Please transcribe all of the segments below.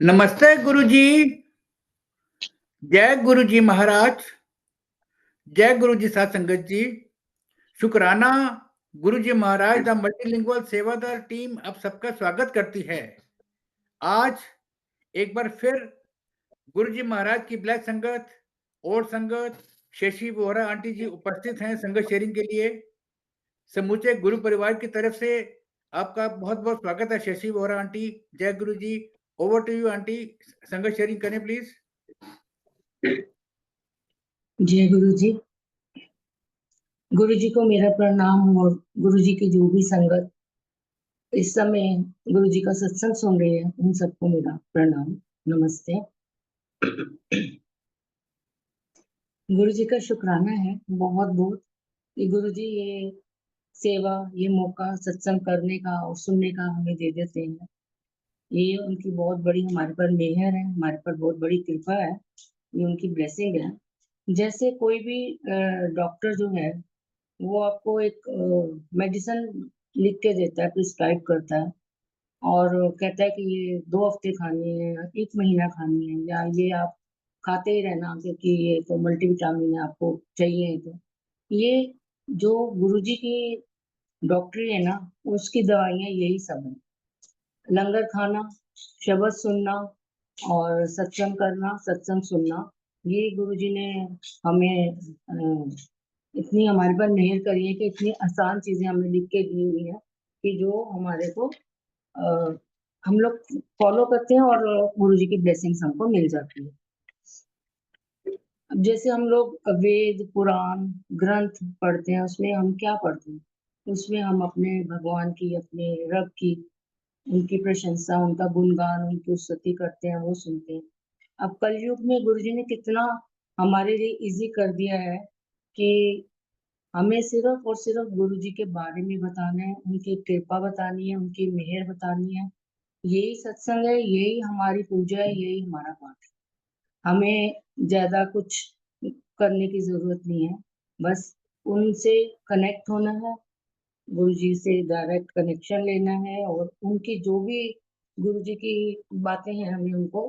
नमस्ते गुरुजी। जय गुरुजी महाराज। जय गुरुजी साध संगत जी। शुक्राना। गुरुजी महाराज द मल्टीलिंगुअल सेवादार टीम आप सबका स्वागत करती है। आज एक बार फिर गुरुजी महाराज की ब्लैक संगत और संगत शशि वोहरा आंटी जी उपस्थित हैं संगत शेयरिंग के लिए। समूचे गुरु परिवार की तरफ से आपका बहुत बहुत स्वागत है शशि वोहरा आंटी। जय गुरुजी। ओवर टू यू आंटी, संगत शेयरिंग करें प्लीज। जय गुरु जी। गुरु जी को मेरा प्रणाम और गुरु जी की जो भी संगत इस समय गुरु जी का सत्संग सुन रही है उन सबको मेरा प्रणाम, नमस्ते। गुरु जी का शुक्राना है बहुत बहुत कि गुरु जी ये सेवा, ये मौका सत्संग करने का और सुनने का हमें दे देते हैं। ये उनकी बहुत बड़ी हमारे पर मेहर है, हमारे पर बहुत बड़ी कृपा है, ये उनकी ब्लेसिंग है। जैसे कोई भी डॉक्टर जो है वो आपको एक मेडिसिन लिख के देता है, प्रिस्क्राइब करता है और कहता है कि ये 2 हफ्ते खानी है या 1 महीना खानी है या ये आप खाते ही रहना क्योंकि ये तो मल्टीविटामिन है, आपको चाहिए। तो ये जो गुरुजी की डॉक्टरी है ना, उसकी दवाइयाँ यही सब है। लंगर खाना, शब्द सुनना और सत्संग करना, सत्संग सुनना, ये गुरुजी ने हमें इतनी हमारे पर मेहर करी है कि इतनी आसान चीजें हमें लिख के दी हुई है कि जो हमारे को अ, हम लोग फॉलो करते हैं और गुरु जी की ब्लेसिंग्स हमको मिल जाती है। अब जैसे हम लोग वेद पुराण ग्रंथ पढ़ते हैं, उसमें हम क्या पढ़ते हैं? उसमें हम अपने भगवान की, अपने रब की, उनकी प्रशंसा, उनका गुणगान, उनकी स्तुति करते हैं, वो सुनते हैं। अब कलयुग में गुरु जी ने कितना हमारे लिए इजी कर दिया है कि हमें सिर्फ और सिर्फ गुरु जी के बारे में बताना है, उनकी कृपा बतानी है, उनकी मेहर बतानी है। यही सत्संग है, यही हमारी पूजा है, यही हमारा पाठ है। हमें ज्यादा कुछ करने की जरूरत नहीं है, बस उनसे कनेक्ट होना है, गुरु जी से डायरेक्ट कनेक्शन लेना है और उनकी जो भी गुरु जी की बातें हैं हमें उनको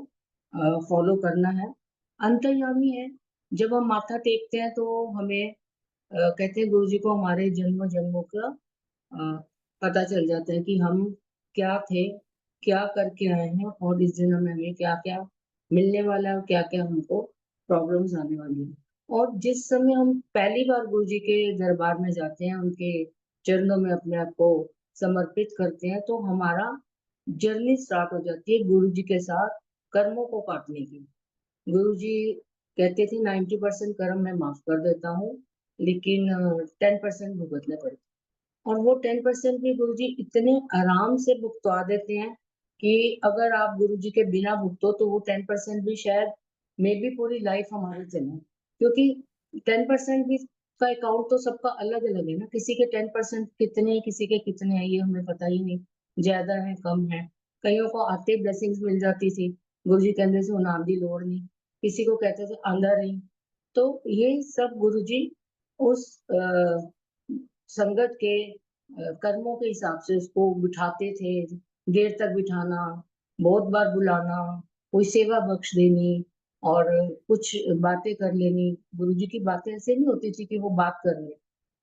फॉलो करना है। अंतर्यामी है। जब हम माथा टेकते हैं तो हमें कहते हैं गुरु जी को हमारे जन्म जन्मों का अ, पता चल जाता है कि हम क्या थे, क्या करके आए हैं और इस जन्म में हमें क्या क्या मिलने वाला है और क्या क्या हमको प्रॉब्लम्स आने वाली है। और जिस समय हम पहली बार गुरु जी के दरबार में जाते हैं, उनके चरणों में अपने आप को समर्पित करते हैं, तो हमारा जर्नी स्टार्ट हो जाती है गुरु जी के साथ कर्मों को काटने की। गुरु जी कहते थे 90% कर्म मैं माफ कर देता हूँ, लेकिन 10% भुगतने पड़ते। और वो 10% भी गुरुजी इतने आराम से भुगतवा देते हैं कि अगर आप गुरुजी के बिना भुगतो तो वो 10% भी शायद मे बी पूरी लाइफ हमारी चले, क्योंकि 10% भी का अकाउंट तो सबका अलग अलग है ना। किसी के 10% कितने, किसी के कितने हैं, ये हमें पता ही नहीं, ज्यादा है कम है। कईयों को आते ब्लेसिंग्स मिल जाती थी, गुरुजी कहते से नाम दी लोड़ नहीं, किसी को कहते थे अंदर नहीं। तो ये सब गुरुजी उस संगत के कर्मों के हिसाब से उसको बिठाते थे। देर तक बिठाना, बहुत बार बुलाना, कोई सेवा बख्श देनी और कुछ बातें कर लेनी। गुरुजी की बातें ऐसे नहीं होती थी कि वो बात कर ले,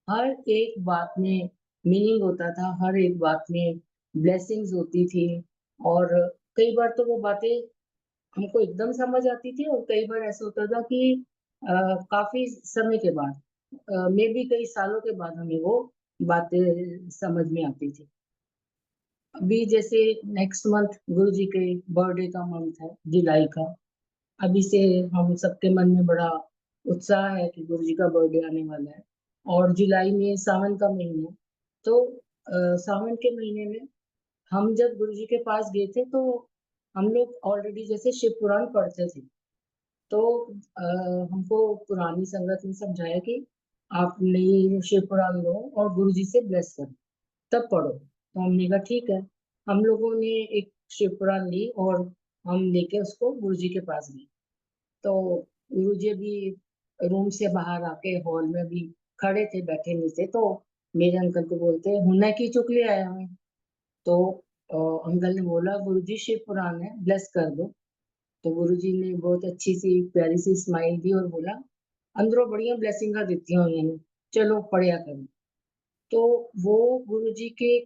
हर एक बात में मीनिंग होता था, हर एक बात में ब्लेसिंग्स होती थी। और कई बार तो वो बातें हमको एकदम समझ आती थी और कई बार ऐसा होता था कि काफी समय के बाद, मे बी कई सालों के बाद हमें वो बातें समझ में आती थी। अभी जैसे नेक्स्ट मंथ गुरु जी के बर्थडे का मंथ है, जुलाई का। अभी से हम सबके मन में बड़ा उत्साह है कि गुरु जी का बर्थडे आने वाला है और जुलाई में सावन का महीना है। तो सावन के महीने में हम जब गुरु जी के पास गए थे तो हम लोग ऑलरेडी जैसे शिव पुराण पढ़ते थे। तो हमको पुरानी संगत ने समझाया कि आप नई शिव पुराण लो और गुरु जी से ब्लेस करो, तब पढ़ो। तो हमने कहा ठीक है। हम लोगों ने एक शिव पुराण ली और हम लेके उसको गुरु जी के पास गए। तो गुरु जी भी रूम से बाहर आके हॉल में भी खड़े थे, बैठे नहीं थे। तो मेरे अंकल को बोलते हुने की चुक ले आया हमें। तो और अंकल ने बोला गुरुजी शिव पुराण है, ब्लेस कर दो। तो गुरुजी ने बहुत अच्छी सी प्यारी सी स्माइल दी और बोला अंदरों बढ़िया ब्लेसिंग का देती हूँ ये, चलो पढ़िया करो। तो वो गुरुजी के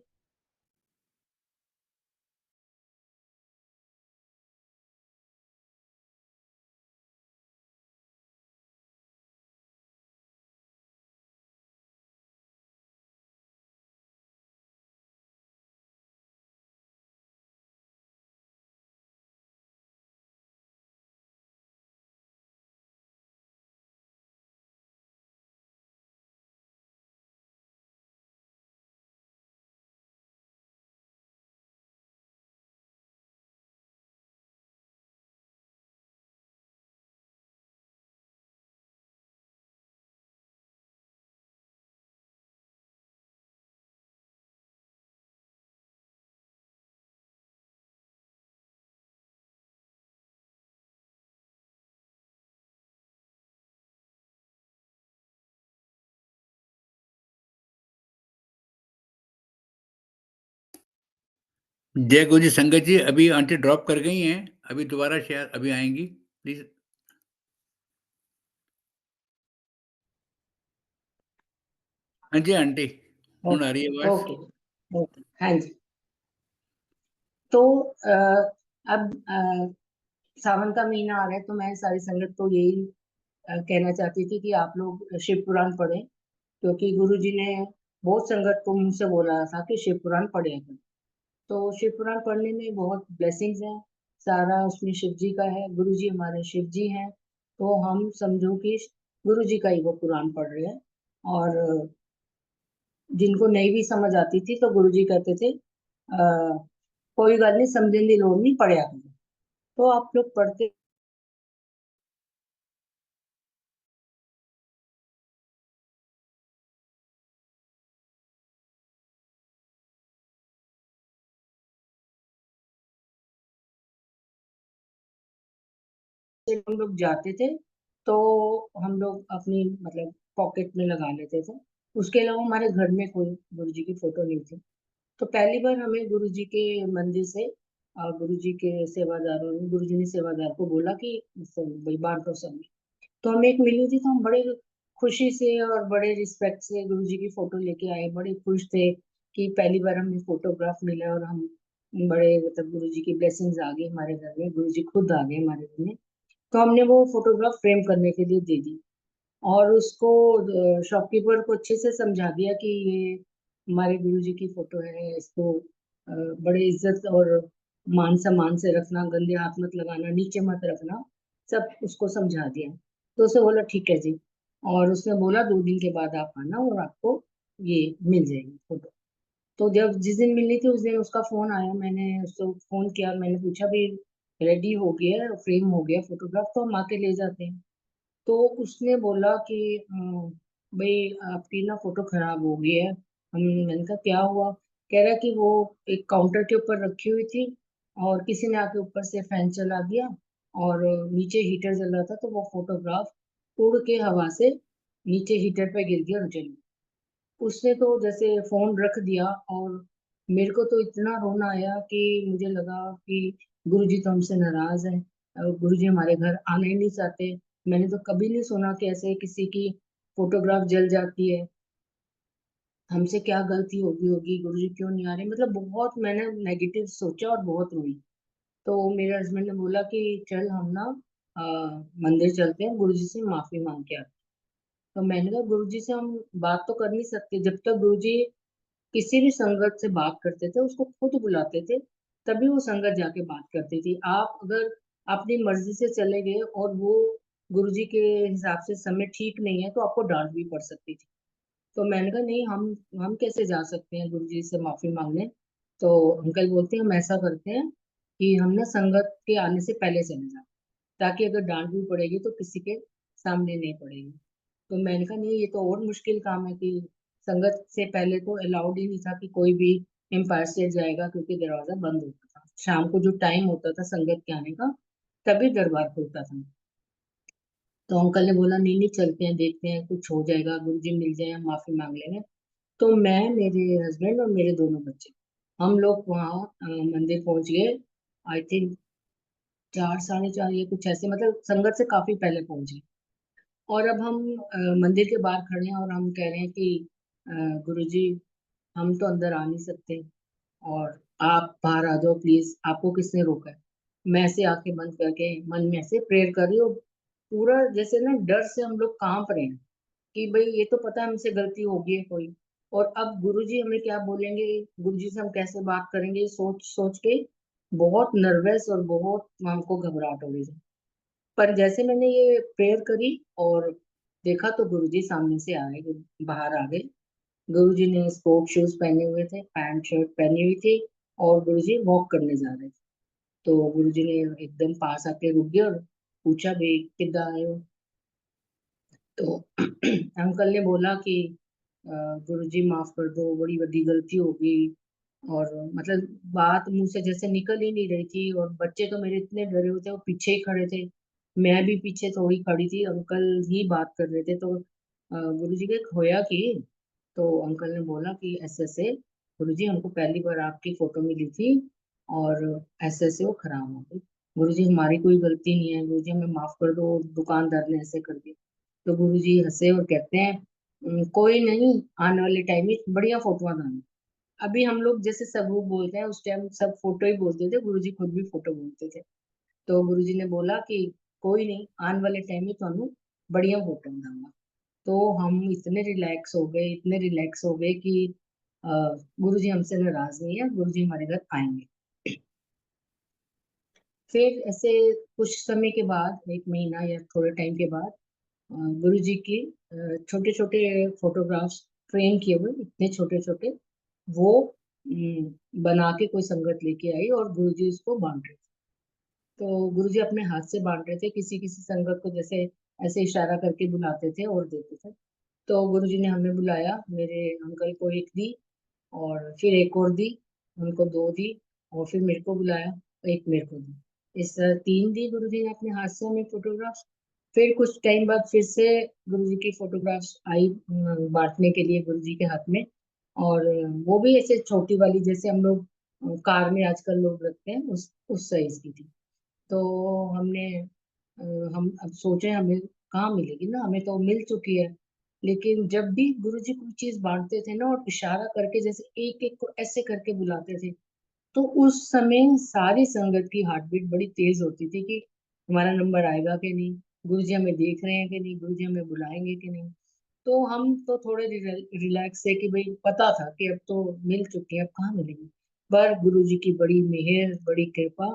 जय गुरु जी संगत जी, अभी आंटी ड्रॉप कर गई हैं, अभी दोबारा शायद अभी आएंगी, प्लीज। हाँ जी आंटी, हूँ आ रही है आवाज। ओके ओके हाँ जी। तो अब सावन का महीना आ रहा है, तो मैं सारी संगत को यही कहना चाहती थी कि आप लोग शिव पुराण पढ़ें, क्योंकि गुरु जी ने बहुत संगत को मुझसे बोला था कि शिव पुराण पढ़े करो। तो शिव पुराण पढ़ने में बहुत ब्लेसिंग्स हैं, सारा उसमें शिव जी का है, गुरु जी हमारे शिव जी हैं। तो हम समझो कि गुरु जी का ही वो पुराण पढ़ रहे हैं। और जिनको नहीं भी समझ आती थी तो गुरु जी कहते थे कोई गल नहीं, समझने की लोड़ नहीं, पढ़िया करो। तो आप लोग पढ़ते हम लोग जाते थे तो हम लोग अपनी मतलब पॉकेट में लगा लेते थे। उसके अलावा हमारे घर में कोई गुरु जी की फोटो नहीं थी। तो पहली बार हमें गुरु जी के मंदिर से गुरु जी के सेवादारों ने, गुरु जी ने सेवादार को बोला कि भाई बांटो सब। तो हमें एक मिली थी, तो हम बड़े खुशी से और बड़े रिस्पेक्ट से गुरु जी की फोटो लेके आए, बड़े खुश थे कि पहली बार हमें फोटोग्राफ मिला। और हम बड़े मतलब गुरु जी की ब्लेसिंग्स आ गई हमारे घर में, गुरु जी खुद आ गए हमारे घर में। तो हमने वो फोटोग्राफ फ्रेम करने के लिए दे दी और उसको शॉपकीपर को अच्छे से समझा दिया कि ये हमारे गुरु जी की फोटो है, इसको बड़े इज्जत और मान सम्मान से रखना, गंदे हाथ मत लगाना, नीचे मत रखना, सब उसको समझा दिया। तो उसे बोला ठीक है जी। और उसने बोला 2 दिन के बाद आप आना और आपको ये मिल जाएगी फोटो। तो जब जिस दिन मिलनी थी उस दिन उसका फोन आया, मैंने उसको फोन किया, मैंने पूछा भी रेडी हो गया, फ्रेम हो गया फोटोग्राफ, तो हम आके ले जाते हैं। तो उसने बोला कि भाई आपकी ना फोटो खराब हो गई है। हम मैंने कहा क्या हुआ? कह रहा कि वो एक काउंटर के ऊपर रखी हुई थी और किसी ने आके ऊपर से फैन चला दिया और नीचे हीटर जल रहा था, तो वो फोटोग्राफ उड़ के हवा से नीचे हीटर पे गिर गया और जल गया। उसने तो जैसे फोन रख दिया और मेरे को तो इतना रोना आया कि मुझे लगा कि गुरुजी तो हमसे नाराज है और गुरुजी हमारे घर आना ही नहीं चाहते। मैंने तो कभी नहीं सुना कि ऐसे किसी की फोटोग्राफ जल जाती है। हमसे क्या गलती होगी होगी, गुरुजी क्यों नहीं आ रहे, मतलब बहुत मैंने नेगेटिव सोचा और बहुत रोई। तो मेरे हस्बैंड ने बोला कि चल हम ना अ, मंदिर चलते हैं, गुरुजी से माफी मांग के आते हैं। तो मैंने कहा गुरुजी से हम बात तो कर नहीं सकते, जब तक गुरुजी किसी भी संगत से बात करते थे उसको खुद बुलाते थे, तभी वो संगत जाके बात करती थी। आप अगर अपनी मर्जी से चले गए और वो गुरुजी के हिसाब से समय ठीक नहीं है तो आपको डांट भी पड़ सकती थी। तो मैंने कहा नहीं, हम कैसे जा सकते हैं गुरुजी से माफी मांगने। तो अंकल बोलते हैं हम ऐसा करते हैं कि हम ना संगत के आने से पहले चले जाए, ताकि अगर डांट भी पड़ेगी तो किसी के सामने नहीं पड़ेगी। तो मैंने कहा नहीं, ये तो और मुश्किल काम है कि संगत से पहले तो अलाउड ही नहीं था कि कोई भी एम्पायर स्टेट जाएगा, क्योंकि दरवाजा बंद होता था शाम को, जो टाइम होता था संगत के आने का तभी दरबार खुलता था। तो अंकल ने बोला नहीं नहीं चलते हैं, देखते हैं कुछ हो जाएगा, गुरुजी मिल जाए, हम माफी मांग लेंगे। तो मैं, मेरे हस्बैंड और मेरे दोनों बच्चे, हम लोग वहाँ मंदिर पहुंच गए, आई थिंक 4 साढ़े 4 ये कुछ ऐसे, मतलब संगत से काफी पहले पहुंच गए। और अब हम मंदिर के बाहर खड़े हैं और हम कह रहे हैं कि गुरुजी, हम तो अंदर आ नहीं सकते और आप बाहर आ जाओ प्लीज, आपको किसने रोका है। मैं ऐसे आंखें बंद करके मन में ऐसे प्रेयर कर रही हूँ। पूरा जैसे ना डर से हम लोग कांप रहे हैं कि भाई ये तो पता है हमसे गलती होगी है कोई, और अब गुरुजी हमें क्या बोलेंगे, गुरुजी से हम कैसे बात करेंगे, सोच सोच के बहुत नर्वस और बहुत हमको घबराहट हो रही थी। पर जैसे मैंने ये प्रेयर करी और देखा तो गुरुजी सामने से आए, बाहर आ गए। गुरुजी ने स्पोर्ट शूज पहने हुए थे, पैंट शर्ट पहनी हुई थी, और गुरुजी वॉक करने जा रहे थे। तो गुरुजी ने एकदम पास आके रुक गए और पूछा, भाई किद्दां आए हो। तो अंकल ने बोला कि गुरुजी माफ कर दो, बड़ी बड़ी गलती हो गई। और मतलब बात मुंह से जैसे निकल ही नहीं रही थी, और बच्चे तो मेरे इतने डरे हुए थे, वो पीछे ही खड़े थे, मैं भी पीछे थोड़ी खड़ी थी, अंकल ही बात कर रहे थे। तो गुरुजी के खोया कि, तो अंकल ने बोला कि ऐसे ऐसे गुरुजी, हमको पहली बार आपकी फोटो मिली थी और ऐसे ऐसे वो खराब हो गई। गुरुजी हमारी कोई गलती नहीं है, गुरुजी हमें माफ कर दो, दुकानदार ने ऐसे कर दिया। तो गुरुजी हंसे और कहते हैं, कोई नहीं, आने वाले टाइम में बढ़िया फोटो आना। अभी हम लोग जैसे सबूत बोलते हैं, उस टाइम सब फोटो ही बोलते थे, गुरुजी खुद भी फोटो बोलते थे। तो गुरुजी ने बोला कि कोई नहीं, आने वाले टाइम में ਤੁਹਾਨੂੰ बढ़िया फोटो दूंगा। तो हम इतने रिलैक्स हो गए, इतने रिलैक्स हो गए कि गुरुजी हमसे नाराज नहीं है, गुरुजी हमारे घर आएंगे। फिर ऐसे कुछ समय के बाद, एक महीना या थोड़े टाइम के बाद, गुरुजी की छोटे छोटे फोटोग्राफ्स फ्रेम किए हुए, इतने छोटे छोटे, वो बना के कोई संगत लेके आई और गुरुजी उसको बांट रहे थे। तो गुरुजी अपने हाथ से बांट रहे थे, किसी किसी संगत को जैसे ऐसे इशारा करके बुलाते थे और देते थे। तो गुरुजी ने हमें बुलाया, मेरे अंकल को एक दी, और फिर एक और दी, उनको दो दी, और फिर मेरे को बुलाया, एक मेरे को दी। इस तरह तीन दी गुरुजी ने अपने हाथ से हमें फोटोग्राफ्स। फिर कुछ टाइम बाद फिर से गुरुजी की फोटोग्राफ्स आई बांटने के लिए गुरुजी के हाथ में। और वो भी ऐसे छोटी वाली, जैसे हम लोग कार में आजकल लोग रखते हैं, उस साइज की थी। तो हमने हम अब सोचे हमें कहाँ मिलेगी ना, हमें तो मिल चुकी है। लेकिन जब भी गुरुजी कोई चीज बांटते थे ना, और इशारा करके जैसे एक एक को ऐसे करके बुलाते थे, तो उस समय सारी संगत की हार्ट बीट बड़ी तेज होती थी कि हमारा नंबर आएगा कि नहीं, गुरुजी हमें देख रहे हैं कि नहीं, गुरुजी हमें बुलाएंगे कि नहीं। तो हम तो थोड़े रिलैक्स है कि भाई पता था कि अब तो मिल चुके हैं, अब कहाँ मिलेंगे। पर गुरुजी की बड़ी मेहर, बड़ी कृपा,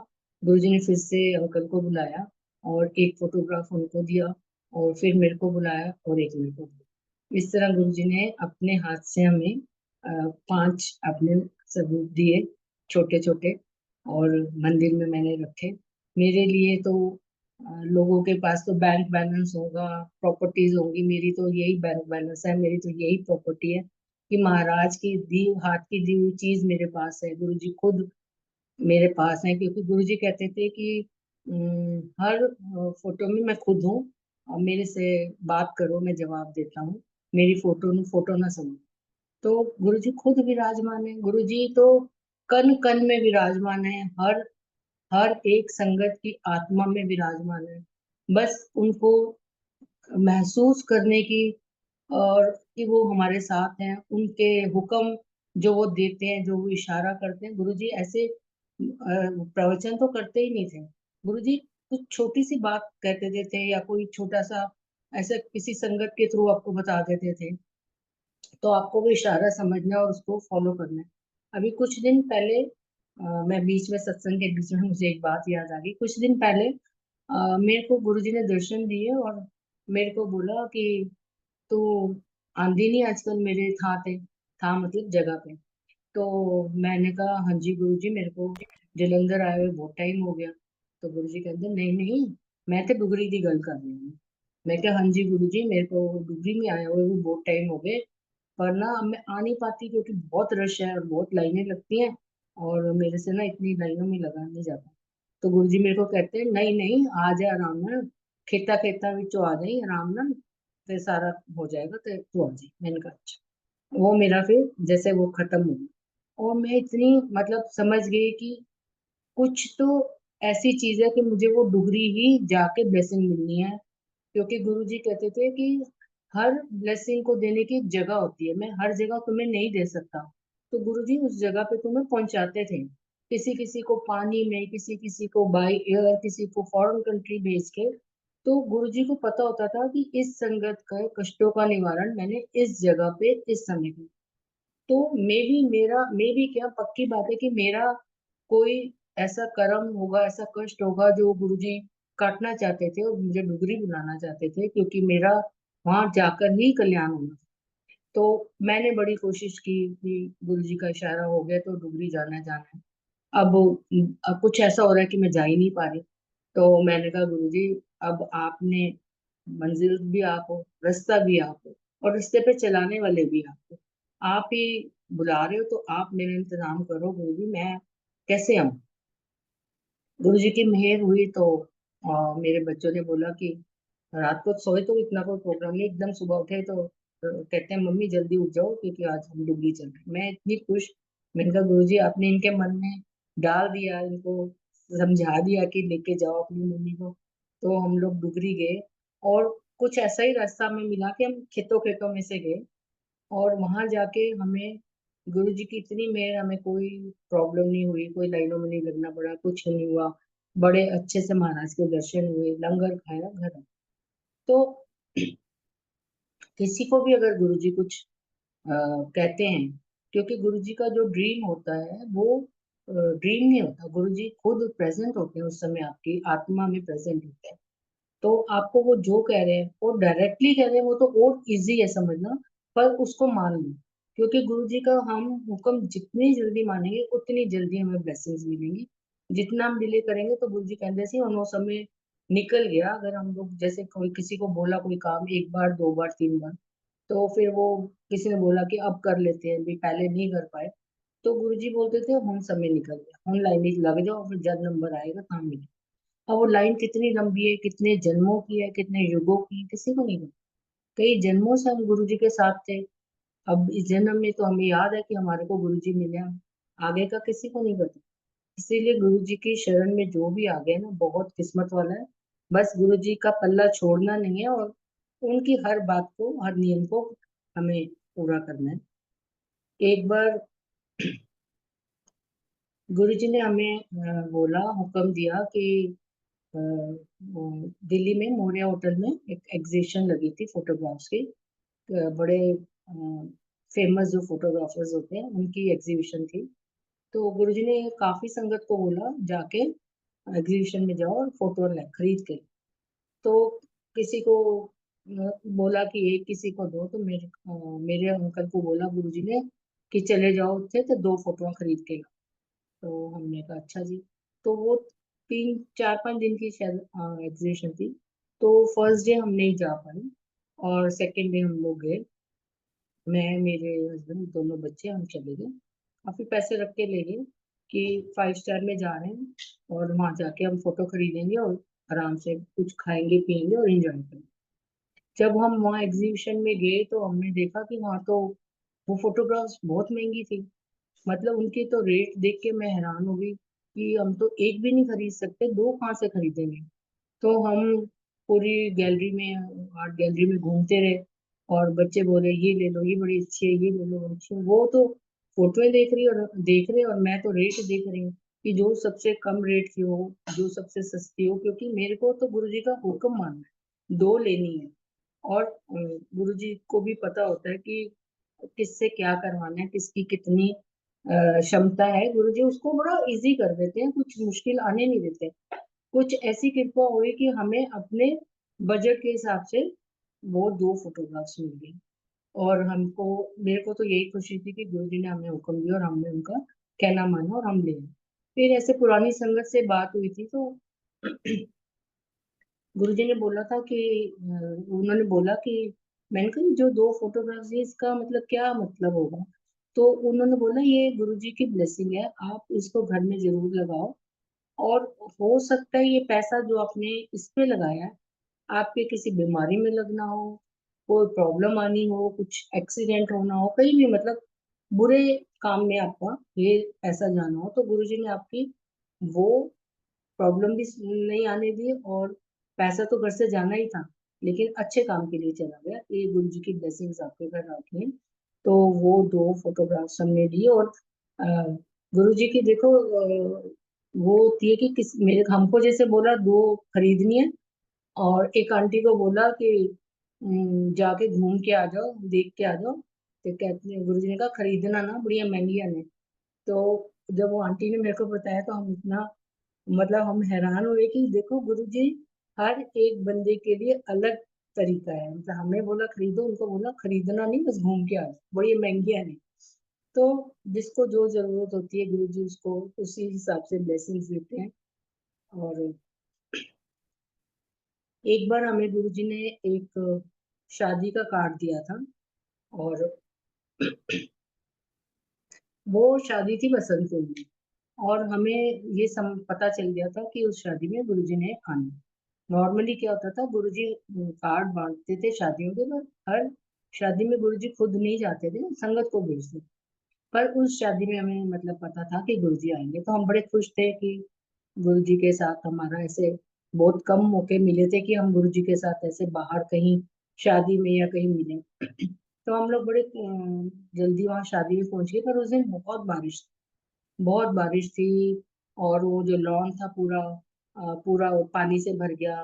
गुरुजी ने फिर से अंकल को बुलाया और एक फोटोग्राफ उनको दिया, और फिर मेरे को बुलाया और एक मेरे को दिया। इस तरह गुरुजी ने अपने हाथ से हमें 5 अपने सबूत दिए, छोटे छोटे, और मंदिर में मैंने रखे। मेरे लिए तो लोगों के पास तो बैंक बैलेंस होगा, प्रॉपर्टीज होंगी, मेरी तो यही बैंक बैलेंस है, मेरी तो यही प्रॉपर्टी है कि महाराज की दी, हाथ की दी हुई चीज मेरे पास है, गुरुजी खुद मेरे पास है। क्योंकि गुरुजी कहते थे कि हर फोटो में मैं खुद हूँ, और मेरे से बात करो, मैं जवाब देता हूँ, मेरी फोटो ना समझो। तो गुरुजी खुद विराजमान है, गुरुजी तो कण कण में विराजमान है, हर हर एक संगत की आत्मा में विराजमान है। बस उनको महसूस करने की, और कि वो हमारे साथ हैं, उनके हुक्म जो वो देते हैं, जो वो इशारा करते हैं। गुरुजी ऐसे प्रवचन तो करते ही नहीं थे। गुरुजी कुछ छोटी सी बात कह देते थे, या कोई छोटा सा ऐसे किसी संगत के थ्रू आपको बता देते थे, तो आपको वो इशारा समझना है और उसको फॉलो करना है। अभी कुछ दिन पहले मैं बीच में, सत्संग के बीच में मुझे एक बात याद आ गई। कुछ दिन पहले मेरे को गुरुजी ने दर्शन दिए और मेरे को बोला कि तू आंधी नहीं आजकल मेरे था पे, था मतलब जगह पे। तो मैंने कहा हाँ जी गुरुजी, मेरे को जलंधर आए हुए बहुत टाइम हो गया। तो गुरुजी कहते नहीं नहीं, मैं तो डुगरी की गल कर रही हूँ। मैं क्या, हाँ जी गुरुजी, मेरे को डुगरी में आए हुए भी बहुत टाइम हो गए, पर ना अब मैं आ नहीं पाती क्योंकि बहुत रश है और बहुत लाइनें लगती हैं, और मेरे से ना इतनी लाइनों में लगा नहीं जाता। तो गुरुजी मेरे को कहते हैं नहीं नहीं, आ जा आराम ਨਾਲ, खेता खेता विचों आ जाई आराम ਨਾਲ, ते सारा हो जाएगा, ते तू आ जाई। मैंने कहा अच्छा। वो मेरा फिर जैसे वो खत्म हो गया। और मैं इतनी मतलब समझ गई कि कुछ तो ऐसी चीज है कि मुझे वो डुगरी ही जाके ब्लेसिंग मिलनी है। क्योंकि गुरुजी कहते थे कि हर ब्लेसिंग को देने की एक जगह होती है, मैं हर जगह तुम्हें नहीं दे सकता। तो गुरुजी उस जगह पे तुम्हें पहुंचाते थे, किसी किसी को पानी में, किसी किसी को बाई एयर, किसी को फॉरेन कंट्री भेज के। तो गुरुजी को पता होता था कि इस संगत का कष्टों का निवारण मैंने इस जगह पे इस समय किया। तो मे भी क्या, पक्की बात है कि मेरा कोई ऐसा कर्म होगा, ऐसा कष्ट होगा जो गुरुजी काटना चाहते थे और मुझे डुगरी बुलाना चाहते थे, क्योंकि मेरा वहां जाकर ही कल्याण होना। तो मैंने बड़ी कोशिश की कि गुरुजी का इशारा हो गया तो डुगरी जाना है। अब कुछ ऐसा हो रहा है कि मैं जा ही नहीं पा रही। तो मैंने कहा गुरुजी, अब आपने मंजिल भी आप हो, रास्ता भी आप हो, और रास्ते पे चलाने वाले भी आप हो। आप ही बुला रहे हो तो आप मेरा इंतजाम करो गुरुजी, मैं कैसे आऊं। गुरुजी की मेहर हुई तो मेरे बच्चों ने बोला कि रात को सोए तो इतना कोई प्रोग्राम नहीं, एकदम सुबह उठे तो कहते हैं मम्मी जल्दी उठ जाओ क्योंकि आज हम डुगरी चल रहे हैं। मैं इतनी खुश। मैंने कहा गुरुजी आपने इनके मन में डाल दिया, इनको समझा दिया कि लेके जाओ अपनी मम्मी को। तो हम लोग डुगरी गए, और कुछ ऐसा ही रास्ता हमें मिला कि हम खेतों खेतों में से गए, और वहां जाके हमें गुरु जी की इतनी मेहर, हमें कोई प्रॉब्लम नहीं हुई, कोई लाइनों में नहीं लगना पड़ा, कुछ नहीं हुआ। बड़े अच्छे से महाराज के दर्शन हुए, लंगर खाया, घर आए। तो किसी को भी अगर गुरु जी कुछ कहते हैं, क्योंकि गुरु जी का जो ड्रीम होता है वो ड्रीम नहीं होता, गुरु जी खुद प्रेजेंट होते हैं उस समय, आपकी आत्मा में प्रेजेंट होते हैं। तो आपको वो जो कह रहे हैं वो डायरेक्टली कह रहे हैं, वो तो और इजी है समझना, पर उसको मान लो। क्योंकि गुरु जी का हम हुक्म जितनी जल्दी मानेंगे उतनी जल्दी हमें ब्लेसिंग्स मिलेंगी। जितना हम डिले करेंगे तो गुरु जी कहते हैं और वो समय निकल गया। अगर हम लोग जैसे कोई किसी को बोला कोई काम एक बार, दो बार, तीन बार, तो फिर वो किसी ने बोला कि अब कर लेते हैं, भी पहले नहीं कर पाए, तो गुरु जी बोलते थे हम समय निकल गया, हम लाइन में लग जाओ, फिर जब नंबर आएगा काम मिलेगा। अब वो लाइन कितनी लंबी है, कितने जन्मों की है, कितने युगों की है, किसी को नहीं पता। कई जन्मों से हम गुरु जी के साथ थे। अब इस जन्म में तो हमें याद है कि हमारे को गुरु जी मिले हैं, आगे का किसी को नहीं पता। इसीलिए गुरु जी की शरण में जो भी आ गया ना, बहुत किस्मत वाला है। बस गुरु जी का पल्ला छोड़ना नहीं है, और उनकी हर बात को, हर नियम को हमें पूरा करना है। एक बार गुरु जी ने हमें बोला, हुक्म दिया कि दिल्ली में मोरिया होटल में एक एग्जीबिशन लगी थी फोटोग्राफ्स की। बड़े फेमस जो फोटोग्राफर्स होते हैं उनकी एग्जीबिशन थी। तो गुरुजी ने काफी संगत को बोला जाके एग्जीबिशन में जाओ और फोटो खरीद के। तो किसी को बोला कि एक किसी को दो, तो मेरे अंकल को बोला गुरुजी ने कि चले जाओ थे तो दो फोटो खरीद के लाओ। तो हमने कहा अच्छा जी। तो वो 3 4 5 दिन की शायद एग्जीबिशन थी। तो फर्स्ट डे हम नहीं जा पाए, और सेकंड डे हम लोग गए। मैं, मेरे हस्बैंड, दोनों बच्चे, हम चले गए। काफी पैसे रख के ले गए कि 5 स्टार में जा रहे हैं, और वहां जाके हम फोटो खरीदेंगे और आराम से कुछ खाएंगे पिएंगे और एंजॉय करेंगे। जब हम वहाँ एग्जीबिशन में गए तो हमने देखा कि वहाँ तो वो फोटोग्राफ्स बहुत महंगी थी। मतलब उनके तो रेट देख के मैं हैरान हो गई कि हम तो एक भी नहीं खरीद सकते, दो कहाँ से खरीदेंगे। तो हम पूरी गैलरी में, आर्ट गैलरी में घूमते रहे, और बच्चे बोले ये ले लो, ये बड़ी अच्छी है, ये ले लो, बड़ी अच्छी है। वो तो फोटोएं देख रहे और मैं तो रेट देख रही हूँ कि जो सबसे कम रेट की हो, जो सबसे सस्ती हो, क्योंकि मेरे को तो गुरुजी का हुक्म मानना है, दो लेनी है। और गुरुजी को भी पता होता है कि किससे क्या करवाना है, किसकी कितनी क्षमता है। गुरुजी उसको बड़ा इजी कर देते हैं, कुछ मुश्किल आने नहीं देते। कुछ ऐसी कृपा हुई कि हमें अपने बजट के हिसाब से वो दो फोटोग्राफ्स मिल गई। और हमको, मेरे को तो यही खुशी थी कि गुरुजी ने हमें हुक्म दिया और हमने उनका कहना माना और हम ले आए। फिर ऐसे पुरानी संगत से बात हुई थी, तो गुरुजी ने बोला था कि उन्होंने बोला कि, मैंने कहा जो दो फोटोग्राफ्स है इसका मतलब क्या मतलब होगा। तो उन्होंने बोला ये गुरुजी की ब्लेसिंग है, आप इसको घर में जरूर लगाओ, और हो सकता है ये पैसा जो आपने इस पे लगाया है, आपके किसी बीमारी में लगना हो, कोई प्रॉब्लम आनी हो, कुछ एक्सीडेंट होना हो, कहीं भी मतलब बुरे काम में आपका ये ऐसा जाना हो, तो गुरुजी ने आपकी वो प्रॉब्लम भी नहीं आने दी, और पैसा तो घर से जाना ही था, लेकिन अच्छे काम के लिए चला गया। ये गुरुजी की ब्लेसिंग्स आपके घर आती हैं। तो वो 2 फोटोग्राफ्स हमने लिए, और गुरुजी की देखो वो थी कि किस मेरे हमको जैसे बोला 2 खरीदनी है, और एक आंटी को बोला कि जाके घूम के आ जाओ, देख के आ जाओ। तो कहते हैं, गुरुजी ने कहा खरीदना ना, बढ़िया महंगी है। तो जब वो आंटी ने मेरे को बताया, तो हम इतना मतलब हम हैरान हुए कि देखो गुरुजी हर एक बंदे के लिए अलग तरीका है। मतलब हमें बोला खरीदो, उनको बोला खरीदना नहीं, बस घूम के आ जाओ, बड़ी महंगी है नहीं। तो जिसको जो जरूरत होती है गुरुजी उसको उसी हिसाब से ब्लेसिंग्स देते हैं। और एक बार हमें गुरुजी ने एक शादी का कार्ड दिया था, और वो शादी थी बसंतपुर में, और हमें ये पता चल गया था कि उस शादी में गुरुजी ने आना। नॉर्मली क्या होता था, गुरुजी कार्ड बांटते थे शादियों के, पर हर शादी में गुरुजी खुद नहीं जाते थे, संगत को भेजते। पर उस शादी में हमें मतलब पता था कि गुरुजी आएंगे, तो हम बड़े खुश थे कि गुरुजी के साथ हमारा ऐसे बहुत कम मौके मिले थे कि हम गुरुजी के साथ ऐसे बाहर कहीं शादी में या कहीं मिले। तो हम लोग बड़े जल्दी वहां शादी में पहुंच गए, पर उस दिन बहुत बारिश थी। और वो जो लॉन था पूरा पूरा पानी से भर गया,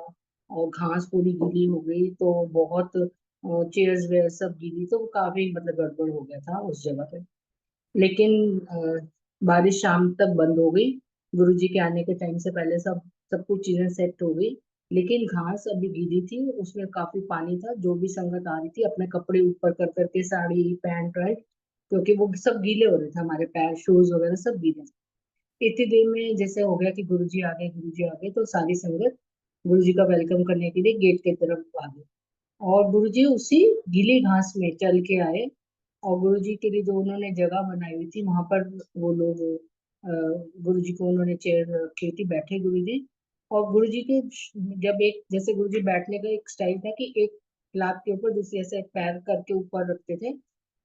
और घास पूरी गीली हो गई, तो बहुत चेयर्स वेयर सब गीली, तो काफी मतलब गड़बड़ हो गया था उस जगह पे। लेकिन बारिश शाम तक बंद हो गई, गुरुजी के आने के टाइम से पहले सब सब कुछ चीजें सेट हो गई। लेकिन घास अभी गीली थी, उसमें काफी पानी था। जो भी संगत आ रही थी अपने कपड़े ऊपर कर करके, साड़ी पैंट राइट, क्योंकि वो सब गीले हो रहे थे, हमारे पैर शूज वगैरह सब गीले थे। इतनी देर में जैसे हो गया कि गुरुजी आ गए, गुरुजी आ गए, तो सारी संगत गुरुजी का वेलकम करने के लिए गेट की तरफ आ गई। और गुरुजी उसी गीली घास में चल के आए, और गुरुजी के लिए जो उन्होंने जगह बनाई हुई थी वहां पर वो लोग गुरुजी को उन्होंने चेयर रखी थी, बैठे गुरुजी। और गुरुजी के जब एक जैसे गुरुजी बैठने का एक स्टाइल था कि एक लात के ऊपर दूसरी ऐसे पैर करके ऊपर रखते थे,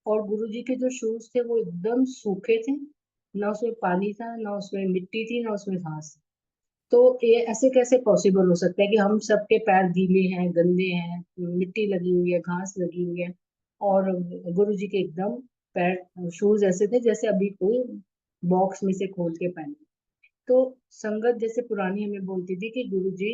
और गुरुजी के जो शूज थे वो एकदम सूखे थे, ना उसमें पानी था, ना उसमें मिट्टी थी, ना उसमें घास थी। तो ये ऐसे कैसे पॉसिबल हो सकता है कि हम सबके पैर गीले हैं, गंदे हैं, मिट्टी लगी हुई है, घास लगी हुई है, और गुरुजी के एकदम पैर शूज ऐसे थे जैसे अभी कोई बॉक्स में से खोल के पहने। तो संगत जैसे पुरानी हमें बोलती थी कि गुरुजी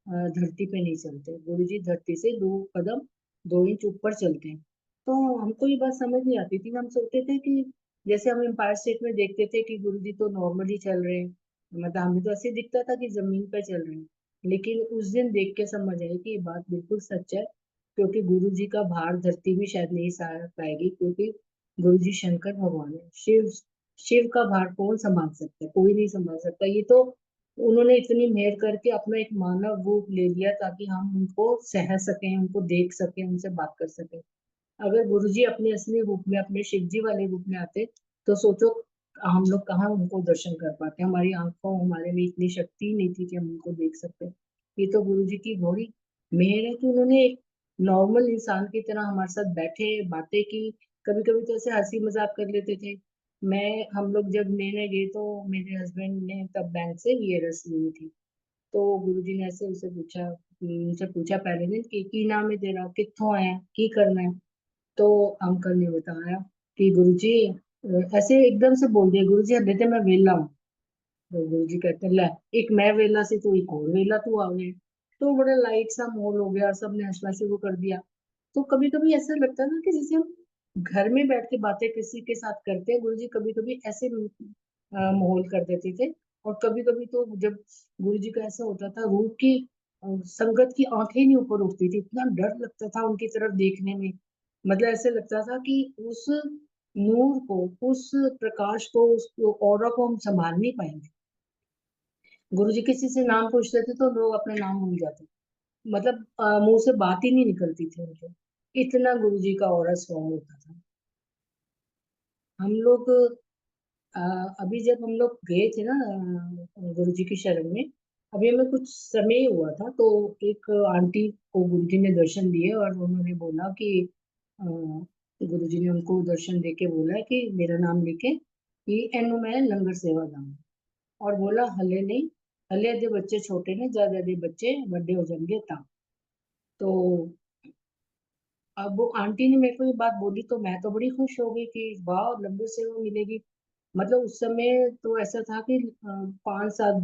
धरती पे नहीं चलते, गुरुजी धरती से 2 कदम 2 इंच ऊपर चलते हैं। तो हमको ये बात समझ नहीं आती थी। हम सोचते थे कि जैसे हम एम्पायर स्टेट में देखते थे कि गुरुजी तो नॉर्मली चल रहे हैं, मतलब हमें तो ऐसे दिखता था कि जमीन पर चल रहे हैं। लेकिन उस दिन देख के समझ आई कि ये बात बिल्कुल सच है, क्योंकि गुरुजी का भार धरती भी शायद नहीं सह पाएगी, क्योंकि गुरुजी शंकर भगवान है, शिव। शिव का भार कौन संभाल सकता है, कोई नहीं संभाल सकता। ये तो उन्होंने इतनी मेहर करके अपना एक मानव रूप ले लिया ताकि हम उनको सह सकें, उनको देख सकें, उनसे बात कर सकें। अगर गुरुजी अपने असली रूप में, अपने शिव जी वाले रूप में आते, तो सोचो हम लोग कहाँ उनको दर्शन कर पाते। हमारी आंखों हमारे में इतनी शक्ति नहीं थी कि हम उनको देख सकते। ये तो गुरुजी की बड़ी मेहर है कि उन्होंने एक नॉर्मल इंसान की तरह हमारे साथ बैठे, बातें की। कभी कभी तो ऐसे हंसी मजाक कर लेते थे। हम लोग जब लेने गए, तो मेरे हस्बैंड ने तब बैंक से वीआरएस ली थी। तो गुरुजी ने ऐसे उनसे पूछा पहले दिन कि की नाम है तेरा, कित्थों आया, की करना है। तो अंकल ने बताया कि गुरुजी ऐसे एकदम से बोल दिया, गुरुजी अब बेटे मैं वेला हूँ। तो गुरुजी कहते हैं, ले, एक मैं वेला सी तो एक और वेला तू आ गए। तो बड़ा लाइट सा माहौल हो गया, सबने हंसना शुरू कर दिया। तो कभी कभी ऐसा लगता है ना कि जैसे हम घर में बैठ के बातें किसी के साथ करते हैं, गुरुजी कभी कभी ऐसे माहौल कर देते थे। और कभी कभी तो जब गुरुजी का ऐसा होता था रूप की संगत की आंखें नहीं ऊपर उठती थी, इतना डर लगता था उनकी तरफ देखने में। मतलब ऐसे लगता था कि उस नूर को, उस प्रकाश को, उस ऑरा को हम संभाल नहीं पाएंगे। गुरुजी किसी से नाम पूछते थे तो लोग अपने नाम भूल जाते, मतलब मुंह से बात ही नहीं निकलती थी उनके। इतना गुरुजी का ऑरा स्ट्रॉन्ग होता था। हम लोग अ, अभी जब हम लोग गए थे ना गुरुजी की शरण में, अभी हमें कुछ समय हुआ था, तो एक आंटी को गुरुजी ने दर्शन दिए, और उन्होंने बोला कि गुरुजी ने उनको दर्शन देके बोला कि मेरा नाम लेके कि एनु मैं लंगर सेवा जाऊँ, और बोला हले नहीं, हले दे बच्चे छोटे ने, ज्यादा दे बच्चे बड़े हो जाएंगे तब। तो अब वो आंटी ने मेरे को ये बात बोली तो मैं तो बड़ी खुश हो गई कि वाह लंगर सेवा मिलेगी। मतलब उस समय तो ऐसा था कि 5-7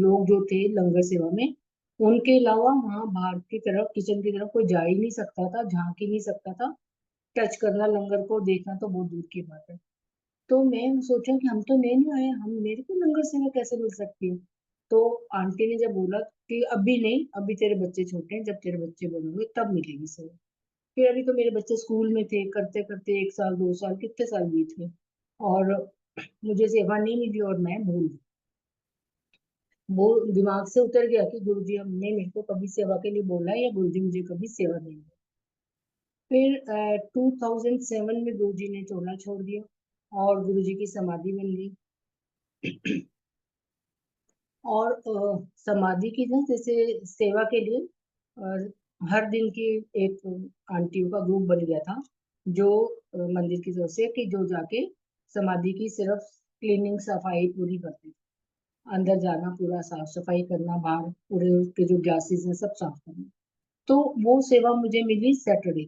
लोग जो थे लंगर सेवा में, उनके अलावा वहां बाहर की तरफ किचन की तरफ कोई जा ही नहीं सकता था, झांक ही नहीं सकता था। टच करना लंगर को देखना तो बहुत दूर की बात है। तो मैं सोचा कि हम तो नए नए आए, हम मेरे को लंगर सेवा कैसे मिल सकती है। तो आंटी ने जब बोला कि अभी नहीं, अभी तेरे बच्चे छोटे हैं, जब तेरे बच्चे बड़े होंगे तब मिलेगी सेवा। फिर अभी तो मेरे बच्चे स्कूल में थे, करते करते 1 साल 2 साल कितने साल बीत गए, और मुझे सेवा नहीं मिली और मैं भूल गई। वो दिमाग से उतर गया कि गुरुजी हमने मेरे को कभी सेवा के लिए बोला है या गुरुजी मुझे कभी सेवा देंगे। फिर 2007 में गुरुजी ने चोला छोड़ दिया और गुरुजी की समाधि बन गई। और समाधि की ना जैसे सेवा के लिए हर दिन की एक आंटियों का ग्रुप बन गया था, जो मंदिर की तरफ से कि जो जाके समाधि की सिर्फ क्लीनिंग सफाई पूरी करते थे। अंदर जाना, पूरा साफ सफाई करना, बाहर पूरे उसके जो ग्लासेस हैं सब साफ करना। तो वो सेवा मुझे मिली सैटरडे।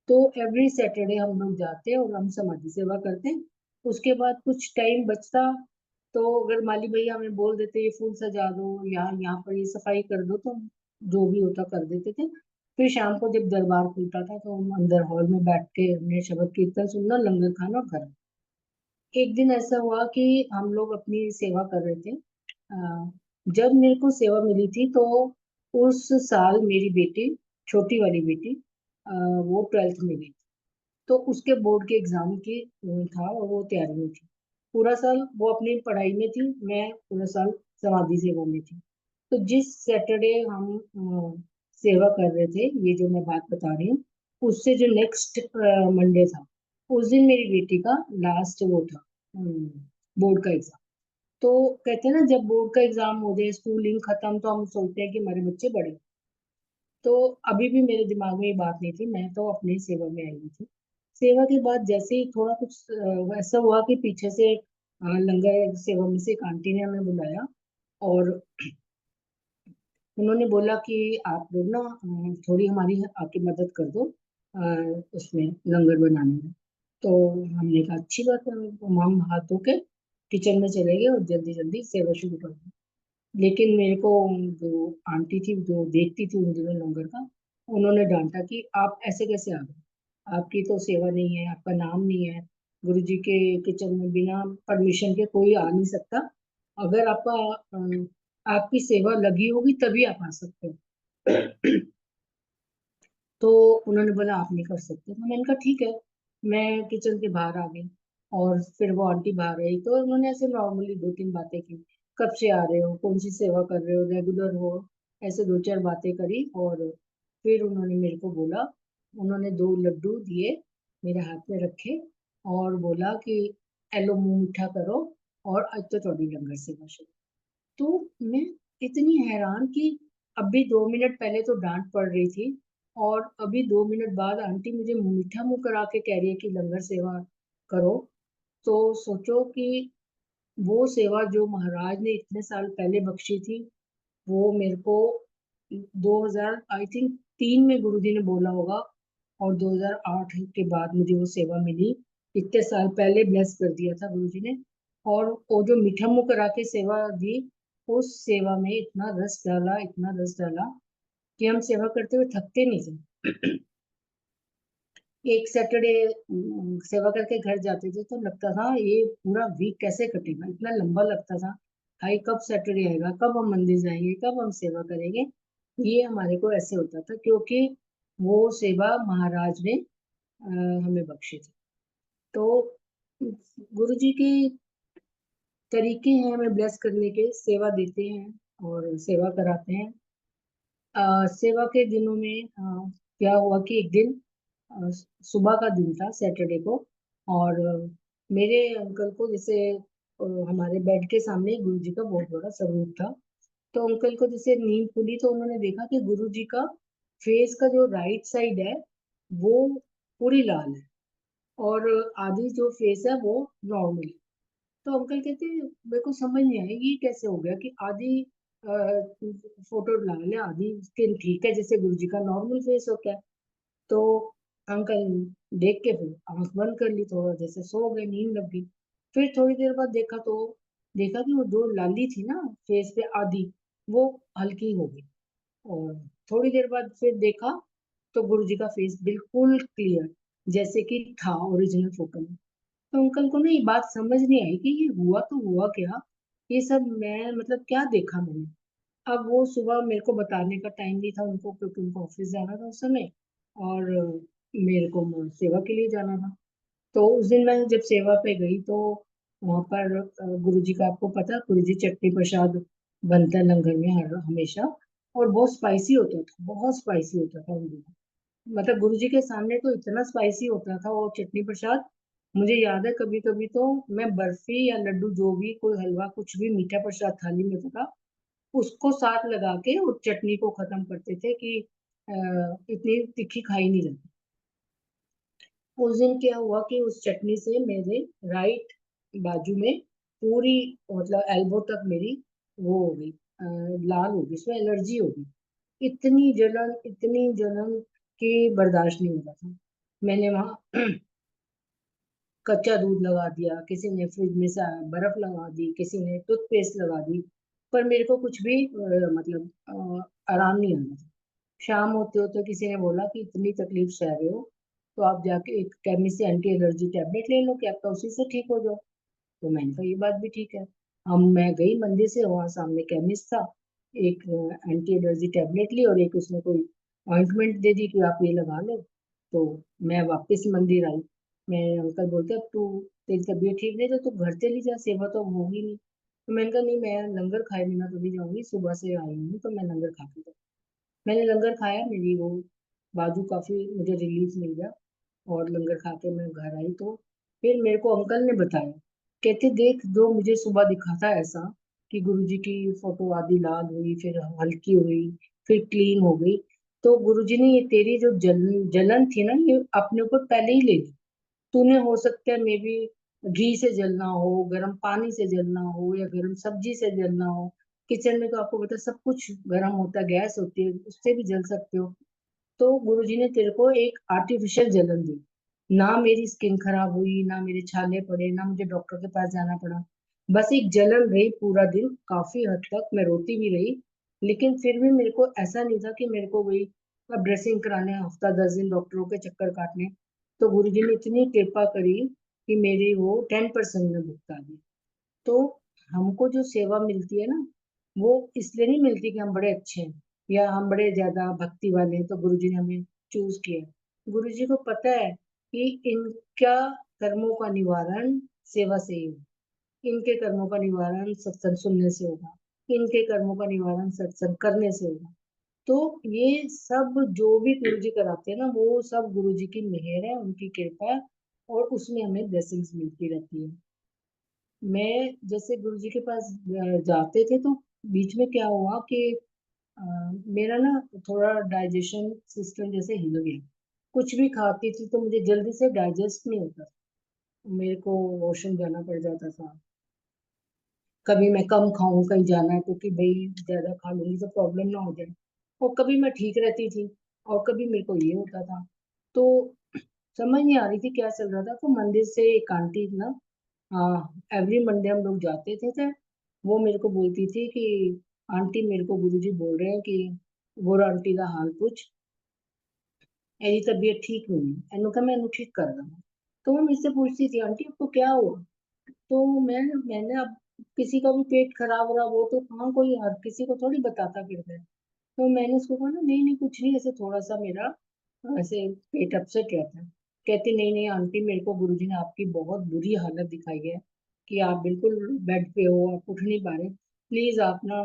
तो एवरी सैटरडे हम लोग जाते और हम समाधि सेवा करते। उसके बाद कुछ टाइम बचता तो अगर माली भैया हमें बोल देते ये फूल सजा दो या यहाँ पर ये सफाई कर दो, तो जो भी होता कर देते थे। फिर शाम को जब दरबार खुलता था तो हम अंदर हॉल में बैठ के हमने शबद कीर्तन सुनना, लंगर खाना और घर। एक दिन ऐसा हुआ कि हम लोग अपनी सेवा कर रहे थे। जब मेरे को सेवा मिली थी तो उस साल मेरी बेटी, छोटी वाली बेटी, वो 12th में गई। तो उसके बोर्ड के एग्जाम की था और वो तैयारी में थी। पूरा साल वो अपनी पढ़ाई में थी, मैं पूरा साल समाधि सेवा में थी। तो जिस सैटरडे हम सेवा कर रहे थे, ये जो मैं बात बता रही हूँ, उससे जो नेक्स्ट मंडे था, उस दिन मेरी बेटी का लास्ट वो था, बोर्ड का एग्जाम। तो कहते हैं ना जब बोर्ड का एग्जाम हो जाए, स्कूलिंग खत्म, तो हम सोचते हैं कि हमारे बच्चे बड़े। तो अभी भी मेरे दिमाग में ये बात नहीं थी, मैं तो अपनी सेवा में आई हुई थी। सेवा के बाद जैसे ही थोड़ा कुछ ऐसा हुआ कि पीछे से लंगर सेवा में से एक आंटी ने हमें बुलाया और उन्होंने बोला कि आप लोग ना थोड़ी हमारी आके मदद कर दो उसमें लंगर बनाने में। तो हमने कहा अच्छी बात है, हम हाथ धो के किचन में चले गए और जल्दी जल्दी सेवा शुरू कर दी। लेकिन मेरे को जो आंटी थी जो देखती थी उन दिनों लंगर का, उन्होंने डांटा कि आप ऐसे कैसे आ गए, आपकी तो सेवा नहीं है, आपका नाम नहीं है, गुरुजी के किचन में बिना परमिशन के कोई आ नहीं सकता। अगर आपकी सेवा लगी होगी तभी आप आ सकते हो। तो उन्होंने बोला आप नहीं कर सकते, तो मैंने कहा ठीक है। मैं किचन के बाहर आ गई और फिर वो आंटी बाहर आई तो उन्होंने ऐसे नॉर्मली 2-3 बातें की। कब से आ रहे हो, कौन सी सेवा कर रहे हो, रेगुलर हो, ऐसे 2-4 बातें करी। और फिर उन्होंने मेरे को बोला, उन्होंने 2 लड्डू दिए, मेरे हाथ में रखे और बोला कि एलो मुंह मीठा करो और आज तो थोड़ी लंगर सेवा शुरू। तो मैं इतनी हैरान कि अभी 2 मिनट पहले तो डांट पड़ रही थी और अभी 2 मिनट बाद आंटी मुझे मीठा मुंह करा के कह रही है कि लंगर सेवा करो। तो सोचो कि वो सेवा जो महाराज ने इतने साल पहले बख्शी थी, वो मेरे को 2000 आई थिंक 3 में गुरुजी ने बोला होगा और 2008 के बाद मुझे वो सेवा मिली। इतने साल पहले ब्लेस कर दिया था गुरुजी ने। और वो जो मीठा मुंह करा के सेवा दी, उस सेवा में इतना रस डाला, इतना रस डाला कि हम सेवा करते हुए थकते नहीं थे। एक सैटरडे सेवा करके घर जाते थे तो लगता था ये पूरा वीक कैसे कटेगा, इतना लंबा लगता था। भाई कब सैटरडे आएगा, कब हम मंदिर जाएंगे, कब हम सेवा करेंगे। ये हमारे को ऐसे होता था क्योंकि वो सेवा महाराज ने हमें बख्शी थी। तो गुरु जी के तरीके हैं हमें ब्लेस करने के, सेवा देते हैं और सेवा कराते हैं। सेवा के दिनों में क्या हुआ कि एक दिन अ, सुबह का दिन था सैटरडे को। और मेरे अंकल को जैसे हमारे बेड के सामने गुरु जी का बहुत बड़ा स्वरूप था। तो अंकल को जैसे नींद खुली तो उन्होंने देखा कि गुरु जी का फेस का जो राइट साइड है वो पूरी लाल है। और आधी जो फेस है वो नॉर्मल। तो अंकल कहते मेरे को समझ नहीं आई ये कैसे हो गया कि आधी फोटो डाल ले, आधी स्किन ठीक है जैसे गुरु जी का नॉर्मल फेस होता है। तो अंकल देख के फिर आंख बंद कर ली, थोड़ा जैसे सो गए, नींद लग गई। फिर थोड़ी देर बाद देखा तो देखा कि वो जो लाली थी ना फेस पे आधी, वो हल्की हो गई। और थोड़ी देर बाद फिर देखा तो गुरु जी का फेस बिल्कुल क्लियर, जैसे कि था ओरिजिनल फोटो में। तो अंकल को ना ये बात समझ नहीं आई कि ये हुआ तो हुआ क्या, ये सब मैं मतलब क्या देखा मैंने। अब वो सुबह मेरे को बताने का टाइम नहीं था उनको, क्योंकि उनको ऑफिस जाना था उस समय, और मेरे को सेवा के लिए जाना था। तो उस दिन मैं जब सेवा पे गई तो वहां पर गुरु जी का, आपको पता, गुरु जी चटनी प्रसाद बनता है लंगर में हर हमेशा, और बहुत स्पाइसी होता था, बहुत स्पाइसी होता था उन दिनों। मतलब गुरु जी के सामने तो इतना स्पाइसी होता था वो चटनी प्रसाद। मुझे याद है कभी कभी तो मैं बर्फी या लड्डू, जो भी कोई हलवा कुछ भी मीठा प्रसाद थाली में था, उसको साथ लगा के उस चटनी को खत्म करते थे कि इतनी तीखी खाई नहीं जाती। उस दिन क्या हुआ कि उस चटनी से मेरे राइट बाजू में पूरी, मतलब एल्बो तक मेरी वो हो गई, लाल हो गई, उसमें एलर्जी हो गई। इतनी जलन कि बर्दाश्त नहीं होता था। मैंने वहां कच्चा दूध लगा दिया, किसी ने फ्रिज में से बर्फ लगा दी, किसी ने टूथपेस्ट लगा दी, पर मेरे को कुछ भी मतलब आराम नहीं आना था। शाम होते होते किसी ने बोला कि इतनी तकलीफ सह रहे हो तो आप जाके एक केमिस्ट से एंटी एलर्जी टैबलेट ले लो, कि आपका उसी से ठीक हो जाओ। तो मैंने कहा ये बात भी ठीक है। हम मैं गई मंदिर से, वहां सामने केमिस्ट था, एक एंटी एलर्जी टैबलेट ली और एक उसने कोई ऑइंटमेंट दे दी कि आप ये लगा लो। तो मैं वापस मंदिर आई। मैं अंकल बोलते अब तू, तेरी तबीयत ठीक नहीं तो तू घर चली जा, सेवा तो होगी नहीं। तो मैंने कहा नहीं, मैं लंगर खाए बिना तो नहीं जाऊंगी, सुबह से आई हूँ तो मैं लंगर खा के जाऊँ। मैंने लंगर खाया, मेरी वो बाजू काफी मुझे रिलीफ मिल गया। और लंगर खा के मैं घर आई तो फिर मेरे को अंकल ने बताया, कहते देख जो मुझे सुबह दिखा था ऐसा, कि गुरुजी की फोटो आधी लाल हुई, फिर हल्की हुई, फिर क्लीन हो गई। तो गुरुजी ने ये तेरी जो जलन थी ना, ये अपने ऊपर पहले ही ले ली। तूने हो सकता है मे बी घी से जलना हो, गर्म पानी से जलना हो, या गर्म सब्जी से जलना हो। किचन में तो आपको पता है सब कुछ गर्म होता है, गैस होती है, उससे भी जल सकते हो। तो गुरुजी ने तेरे को एक आर्टिफिशियल जलन दी। ना मेरी स्किन खराब हुई, ना मेरे छाले पड़े, ना मुझे डॉक्टर के पास जाना पड़ा। बस एक जलन रही पूरा दिन, काफी हद तक मैं रोती भी रही। लेकिन फिर भी मेरे को ऐसा नहीं था कि मेरे को वही अब ड्रेसिंग कराने हफ्ता 10 दिन डॉक्टरों के चक्कर काटने। तो गुरुजी ने इतनी कृपा करी कि मेरी वो 10% में भुगता दी। तो हमको जो सेवा मिलती है ना, वो इसलिए नहीं मिलती कि हम बड़े अच्छे हैं या हम बड़े ज्यादा भक्ति वाले हैं तो गुरुजी ने हमें चूज किया है। गुरुजी को पता है कि इनका कर्मों का निवारण सेवा से ही होगा, इनके कर्मों का निवारण सत्संग सुनने से होगा, इनके कर्मों का निवारण सत्संग करने से होगा। तो ये सब जो भी गुरुजी कराते हैं ना, वो सब गुरुजी की मेहर है, उनकी कृपा है, और उसमें हमें ब्लेसिंग्स मिलती रहती है। मैं जैसे गुरुजी के पास जाते थे तो बीच में क्या हुआ कि अ, मेरा ना थोड़ा डाइजेशन सिस्टम जैसे हिल गया। कुछ भी खाती थी तो मुझे जल्दी से डाइजेस्ट नहीं होता था, मेरे को वॉशरूम जाना पड़ जाता था। कभी मैं कम खाऊं, कहीं जाना है तो कि भाई ज्यादा खा लूंगी तो प्रॉब्लम ना हो जाए। और कभी मैं ठीक रहती थी, और कभी मेरे को ये होता था। तो समझ नहीं आ रही थी क्या चल रहा था। तो मंदिर से एक आंटी ना, हाँ एवरी मंडे हम लोग जाते थे। वो मेरे को बोलती थी कि आंटी मेरे को गुरुजी बोल रहे हैं कि वो आंटी का हाल पूछ, मेरी तबीयत ठीक नहीं है, एनु का मैं ठीक कर रहा हूँ। तो वो मुझसे पूछती थी आंटी आपको क्या हुआ। तो मैंने अब किसी का भी पेट खराब रहा वो तो कहाँ कोई हर किसी को थोड़ी बताता फिरता है। तो मैंने उसको कहा ना नहीं नहीं कुछ नहीं, ऐसे थोड़ा सा मेरा ऐसे पेट अपसेट रहता है। कहती नहीं नहीं आंटी, मेरे को गुरुजी ने आपकी बहुत बुरी हालत दिखाई है, कि आप बिल्कुल बेड पे हो, आप उठ नहीं पा रहे। प्लीज आप ना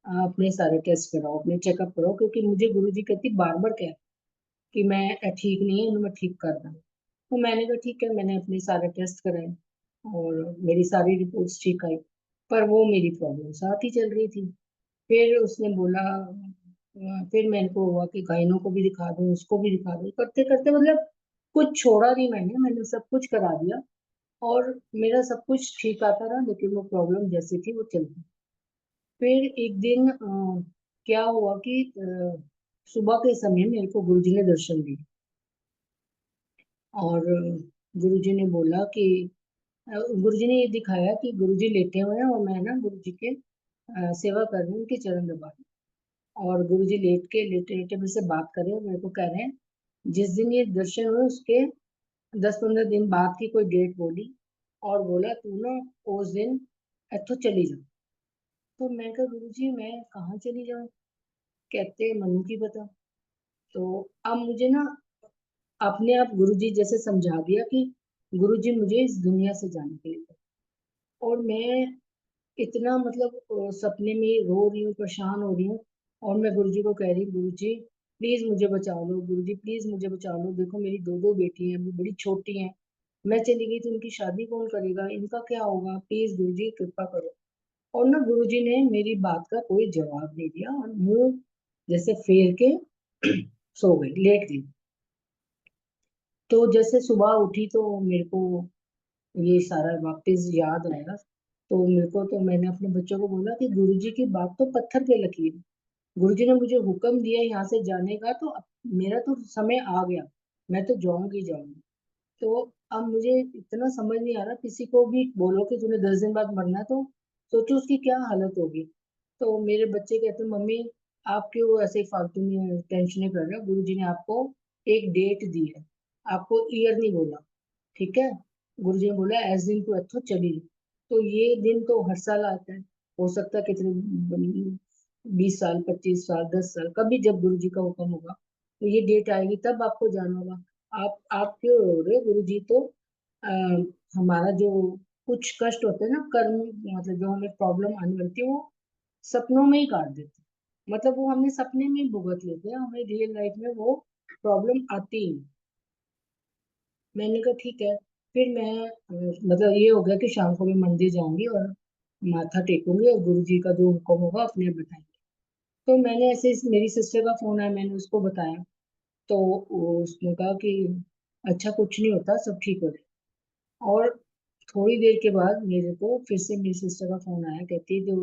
अपने सारे टेस्ट कराओ, अपने चेकअप कराओ, क्योंकि मुझे गुरुजी कहती बार बार कह कि मैं ठीक नहीं है, मैं ठीक कर रहा हूँ। तो मैंने कहा ठीक है, मैंने अपने सारे टेस्ट कराए और मेरी सारी रिपोर्ट्स ठीक आई, पर वो मेरी प्रॉब्लम साथ ही चल रही थी। फिर उसने बोला फिर मेरे को हुआ कि गाइनों को भी दिखा दूं, उसको भी दिखा दूं, करते करते मतलब कुछ छोड़ा नहीं, मैंने सब कुछ करा दिया और मेरा सब कुछ ठीक आता रहा, लेकिन वो प्रॉब्लम जैसी थी वो चलती। फिर एक दिन क्या हुआ कि सुबह के समय मेरे को गुरुजी ने दर्शन दिए और गुरुजी ने बोला कि गुरुजी ने ये दिखाया कि गुरुजी लेटे हुए हैं और मैं ना गुरुजी के सेवा कर रही हूँ, उनके चरण दबा रही हूँ। और गुरुजी लेटे लेटे मेरे से बात कर रहे हैं और मेरे को कह रहे हैं, जिस दिन ये दर्शन हुए उसके 10-15 दिन बाद की कोई डेट बोली और बोला तू ना उस दिन इत्थों चली जा। तो मैं कहा गुरुजी मैं कहाँ चली जाऊँ? कहते मनु की बता। तो अब मुझे ना अपने आप गुरुजी जैसे समझा दिया कि गुरुजी मुझे इस दुनिया से जाने के लिए। और मैं इतना मतलब सपने में रो रही हूँ, परेशान हो रही हूँ और मैं गुरुजी को कह रही हूँ, गुरुजी प्लीज मुझे बचा लो, गुरुजी प्लीज मुझे बचा लो, देखो मेरी दो दो बेटी हैं, अभी बड़ी छोटी हैं, मैं चली गई तो उनकी शादी कौन करेगा, इनका क्या होगा, प्लीज गुरुजी कृपा करो। और ना गुरुजी ने मेरी बात का कोई जवाब नहीं दिया और मुंह जैसे फेर के सो गई, लेट गई। तो जैसे सुबह उठी तो मेरे को ये सारा वापस याद आया। तो मेरे को तो मैंने अपने बच्चों को बोला कि गुरुजी की बात तो पत्थर पे लकीर है। गुरुजी ने मुझे हुक्म दिया यहाँ से जाने का, तो अब मेरा तो समय आ गया, मैं तो जाऊंगी जाऊंगी। तो अब मुझे इतना समझ नहीं आ रहा, किसी को भी बोलो कि तूने 10 दिन बाद मरना है तो सोचो उसकी क्या हालत होगी। तो मेरे बच्चे कहते हैं मम्मी आप क्यों ऐसे फालतू में टेंशन कर रहे हो, गुरुजी ने आपको एक डेट दी है, आपको ईयर नहीं बोला, ठीक है। गुरुजी ने बोला ऐस दिन तू इत्थों चली जा। तो ये दिन तो हर साल आता है, हो सकता है कितने 20 साल, 25 साल, 10 साल, कभी जब गुरुजी का हुक्म होगा तो ये डेट आएगी तब आपको जाना होगा। आप क्यों रो रहे हो, गुरुजी तो आ, हमारा जो कुछ कष्ट होते हैं ना कर्म, मतलब जो हमें प्रॉब्लम आने लगती है वो सपनों में ही काट देते हैं, मतलब वो हमें सपने में ही भुगत लेते हैं, हमें रियल लाइफ में वो प्रॉब्लम आती ही नहीं। मैंने कहा ठीक है। फिर मैं मतलब ये हो गया कि शाम को मैं मंदिर जाऊंगी और माथा टेकूंगी और गुरु जी का जो हुक्म होगा अपने आप बताएंगे। तो मैंने ऐसे मेरी सिस्टर का फोन आया, मैंने उसको बताया। तो उसने कहा कि अच्छा कुछ नहीं होता, सब ठीक हो जाएगा। और थोड़ी देर के बाद मेरे को फिर से मेरी सिस्टर का फोन आया, कहती है जो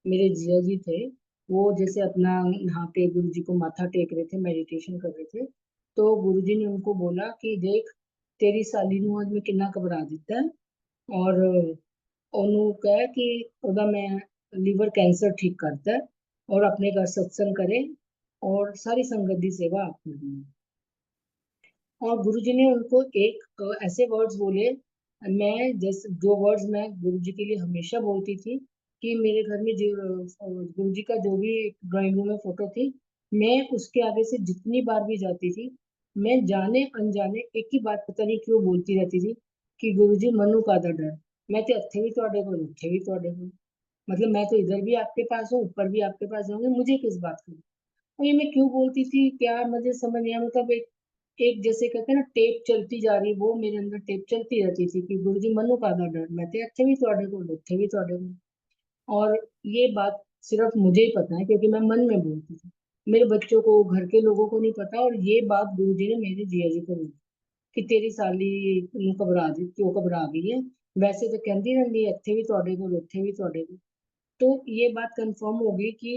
मेरे जिया जी थे वो जैसे अपना यहाँ पे गुरु जी को माथा टेक रहे थे, मेडिटेशन कर रहे थे। तो गुरु जी ने उनको बोला कि देख तेरी साली नू आज मैं कितना घबरा दिता है और ਉਹਨੂੰ कहा कि ਉਹਦਾ मैं लीवर कैंसर ठीक करता है और अपने घर सत्संग करे और सारी संगत की सेवा आप करनी है। और गुरुजी ने उनको एक ऐसे वर्ड्स बोले, मैं जैसे जो वर्ड्स मैं गुरुजी के लिए हमेशा बोलती थी कि मेरे घर में जो गुरुजी का जो भी ड्राइंग रूम में फोटो थी, मैं उसके आगे से जितनी बार भी जाती थी, मैं जाने अनजाने एक ही बात पता नहीं क्यों बोलती रहती थी कि गुरुजी मनु का दा डर, मैं तो ਇੱਥੇ ਵੀ ਤੁਹਾਡੇ ਕੋਲ ਉੱਥੇ ਵੀ ਤੁਹਾਡੇ ਕੋਲ, मतलब मैं तो इधर भी आपके पास हूँ ऊपर भी आपके पास जाऊंगी, मुझे किस बात की। और ये मैं क्यों बोलती थी क्या मुझे समझ नहीं आया, मतलब एक जैसे कहते हैं ना टेप चलती जा रही, वो मेरे अंदर टेप चलती रहती थी कि गुरु जी मनु का डर, मैं तो अच्छे भी थोड़े को ਉੱਥੇ भी थोड़े को। और ये बात सिर्फ मुझे ही पता है क्योंकि मैं मन में बोलती थी, मेरे बच्चों को घर के लोगों को नहीं पता। और ये बात गुरु जी ने मेरी जिया जी को बोली कि तेरी साली ਨੂੰ ਘਬਰਾ ਦੀ क्यों घबरा गई है, वैसे तो कहती रहती है ਇੱਥੇ भी थोड़े को ਉੱਥੇ भी थोड़े को। तो ये बात कंफर्म होगी कि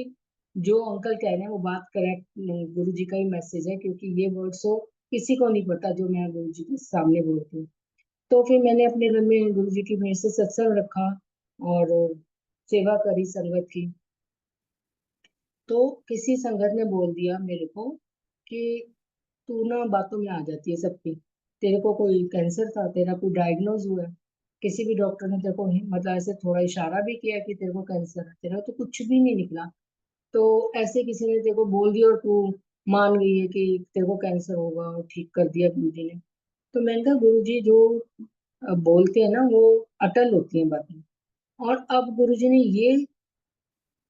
जो अंकल कह रहे हैं वो बात करेक्ट, गुरु जी का ही मैसेज है, क्योंकि ये वर्ड्स तो किसी को नहीं पता जो मैं गुरु जी के सामने बोलती हूँ। तो फिर मैंने अपने घर में गुरु जी की मेरे से सत्संग रखा और सेवा करी संगत की। तो किसी संगत ने बोल दिया मेरे को कि तू ना बातों में आ जाती है सबकी, तेरे को कोई कैंसर था, तेरा कोई डायग्नोज हुआ है, किसी भी डॉक्टर ने तेरे को मतलब ऐसे थोड़ा इशारा भी किया कि तेरे को कैंसर है, तेरा तो कुछ भी नहीं निकला। तो ऐसे किसी ने तेरे को बोल दिया और तू मान गई है कि तेरे को कैंसर होगा और ठीक कर दिया गुरु जी ने। तो मैंने कहा गुरु जी जो बोलते हैं ना वो अटल होती है बातें। और अब गुरु जी ने ये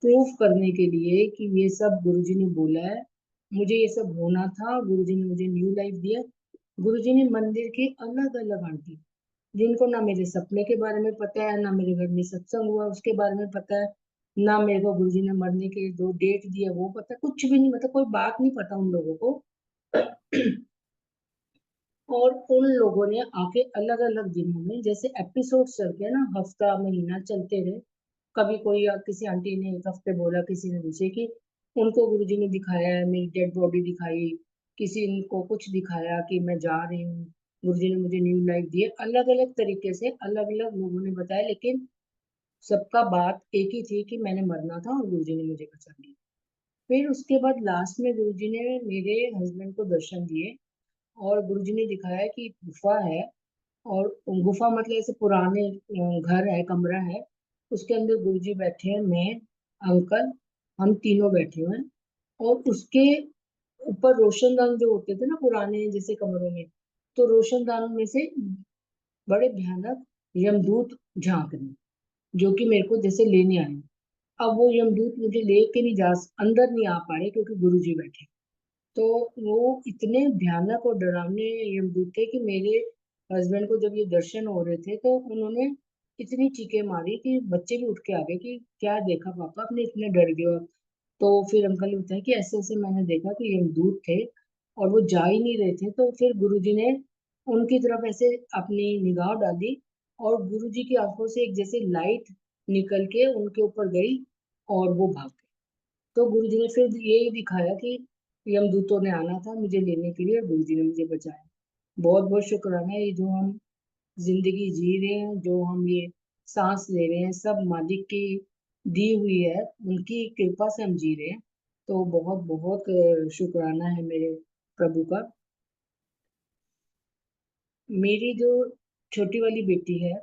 प्रूफ करने के लिए कि ये सब गुरुजी ने बोला है, मुझे ये सब होना था, गुरुजी ने मुझे न्यू लाइफ दिया। गुरुजी ने मंदिर की अलग अलग आंटी जिनको ना मेरे सपने के बारे में पता है, ना मेरे घर में सत्संग हुआ उसके बारे में पता है, ना मेरे को गुरुजी ने मरने के जो डेट दी है वो पता, कुछ भी नहीं, मतलब कोई बात नहीं पता उन लोगों को। और उन लोगों ने आके अलग अलग दिनों में, जैसे एपिसोड चलते हैं ना, हफ्ता महीना चलते रहे। कभी कोई किसी आंटी ने एक हफ्ते बोला, किसी ने दूसरे की, उनको गुरुजी ने दिखाया है, मेरी डेड बॉडी दिखाई, किसी को कुछ दिखाया कि मैं जा रही हूँ, गुरुजी ने मुझे न्यू लाइफ दी है। अलग अलग तरीके से अलग अलग लोगों ने बताया, लेकिन सबका बात एक ही थी कि मैंने मरना था और गुरुजी ने मुझे बचा लिया। फिर उसके बाद लास्ट में गुरुजी ने मेरे हस्बैंड को दर्शन दिए, और गुरुजी ने दिखाया कि गुफा है, और गुफा मतलब ऐसे पुराने घर है, कमरा है, उसके अंदर गुरुजी बैठे हैं, मैं, अंकल, हम तीनों बैठे हुए हैं। और उसके ऊपर रोशनदान जो होते थे ना पुराने जैसे कमरों में, तो रोशनदान में से बड़े भयानक यमदूत झांक रहे, जो कि मेरे को जैसे लेने आए। अब वो यमदूत मुझे लेके नहीं जा, अंदर नहीं आ पाए क्योंकि गुरुजी बैठे। तो वो इतने भयानक और डरावने यमदूत थे कि मेरे हस्बैंड को जब ये दर्शन हो रहे थे तो उन्होंने इतनी चीखें मारी कि बच्चे भी उठ के आ गए कि क्या देखा पापा, आपने इतने डर गए हो। तो फिर अंकल ने बताया कि ऐसे ऐसे मैंने देखा कि यमदूत थे और वो जा ही नहीं रहे थे। तो फिर गुरुजी ने उनकी तरफ ऐसे अपनी निगाह डाली, और गुरुजी की आंखों से एक जैसे लाइट निकल के उनके ऊपर गई, और वो भाग गए। तो गुरुजी ने फिर यही दिखाया कि यमदूतों ने आना था मुझे लेने के लिए, और गुरुजी ने मुझे बचाया। बहुत बहुत शुक्राना है, ये जो हम जिंदगी जी रहे हैं, जो हम ये सांस ले रहे हैं, सब मालिक की दी हुई है, उनकी कृपा से हम जी रहे हैं। तो बहुत बहुत शुक्राना है मेरे प्रभु का। मेरी जो छोटी वाली बेटी है,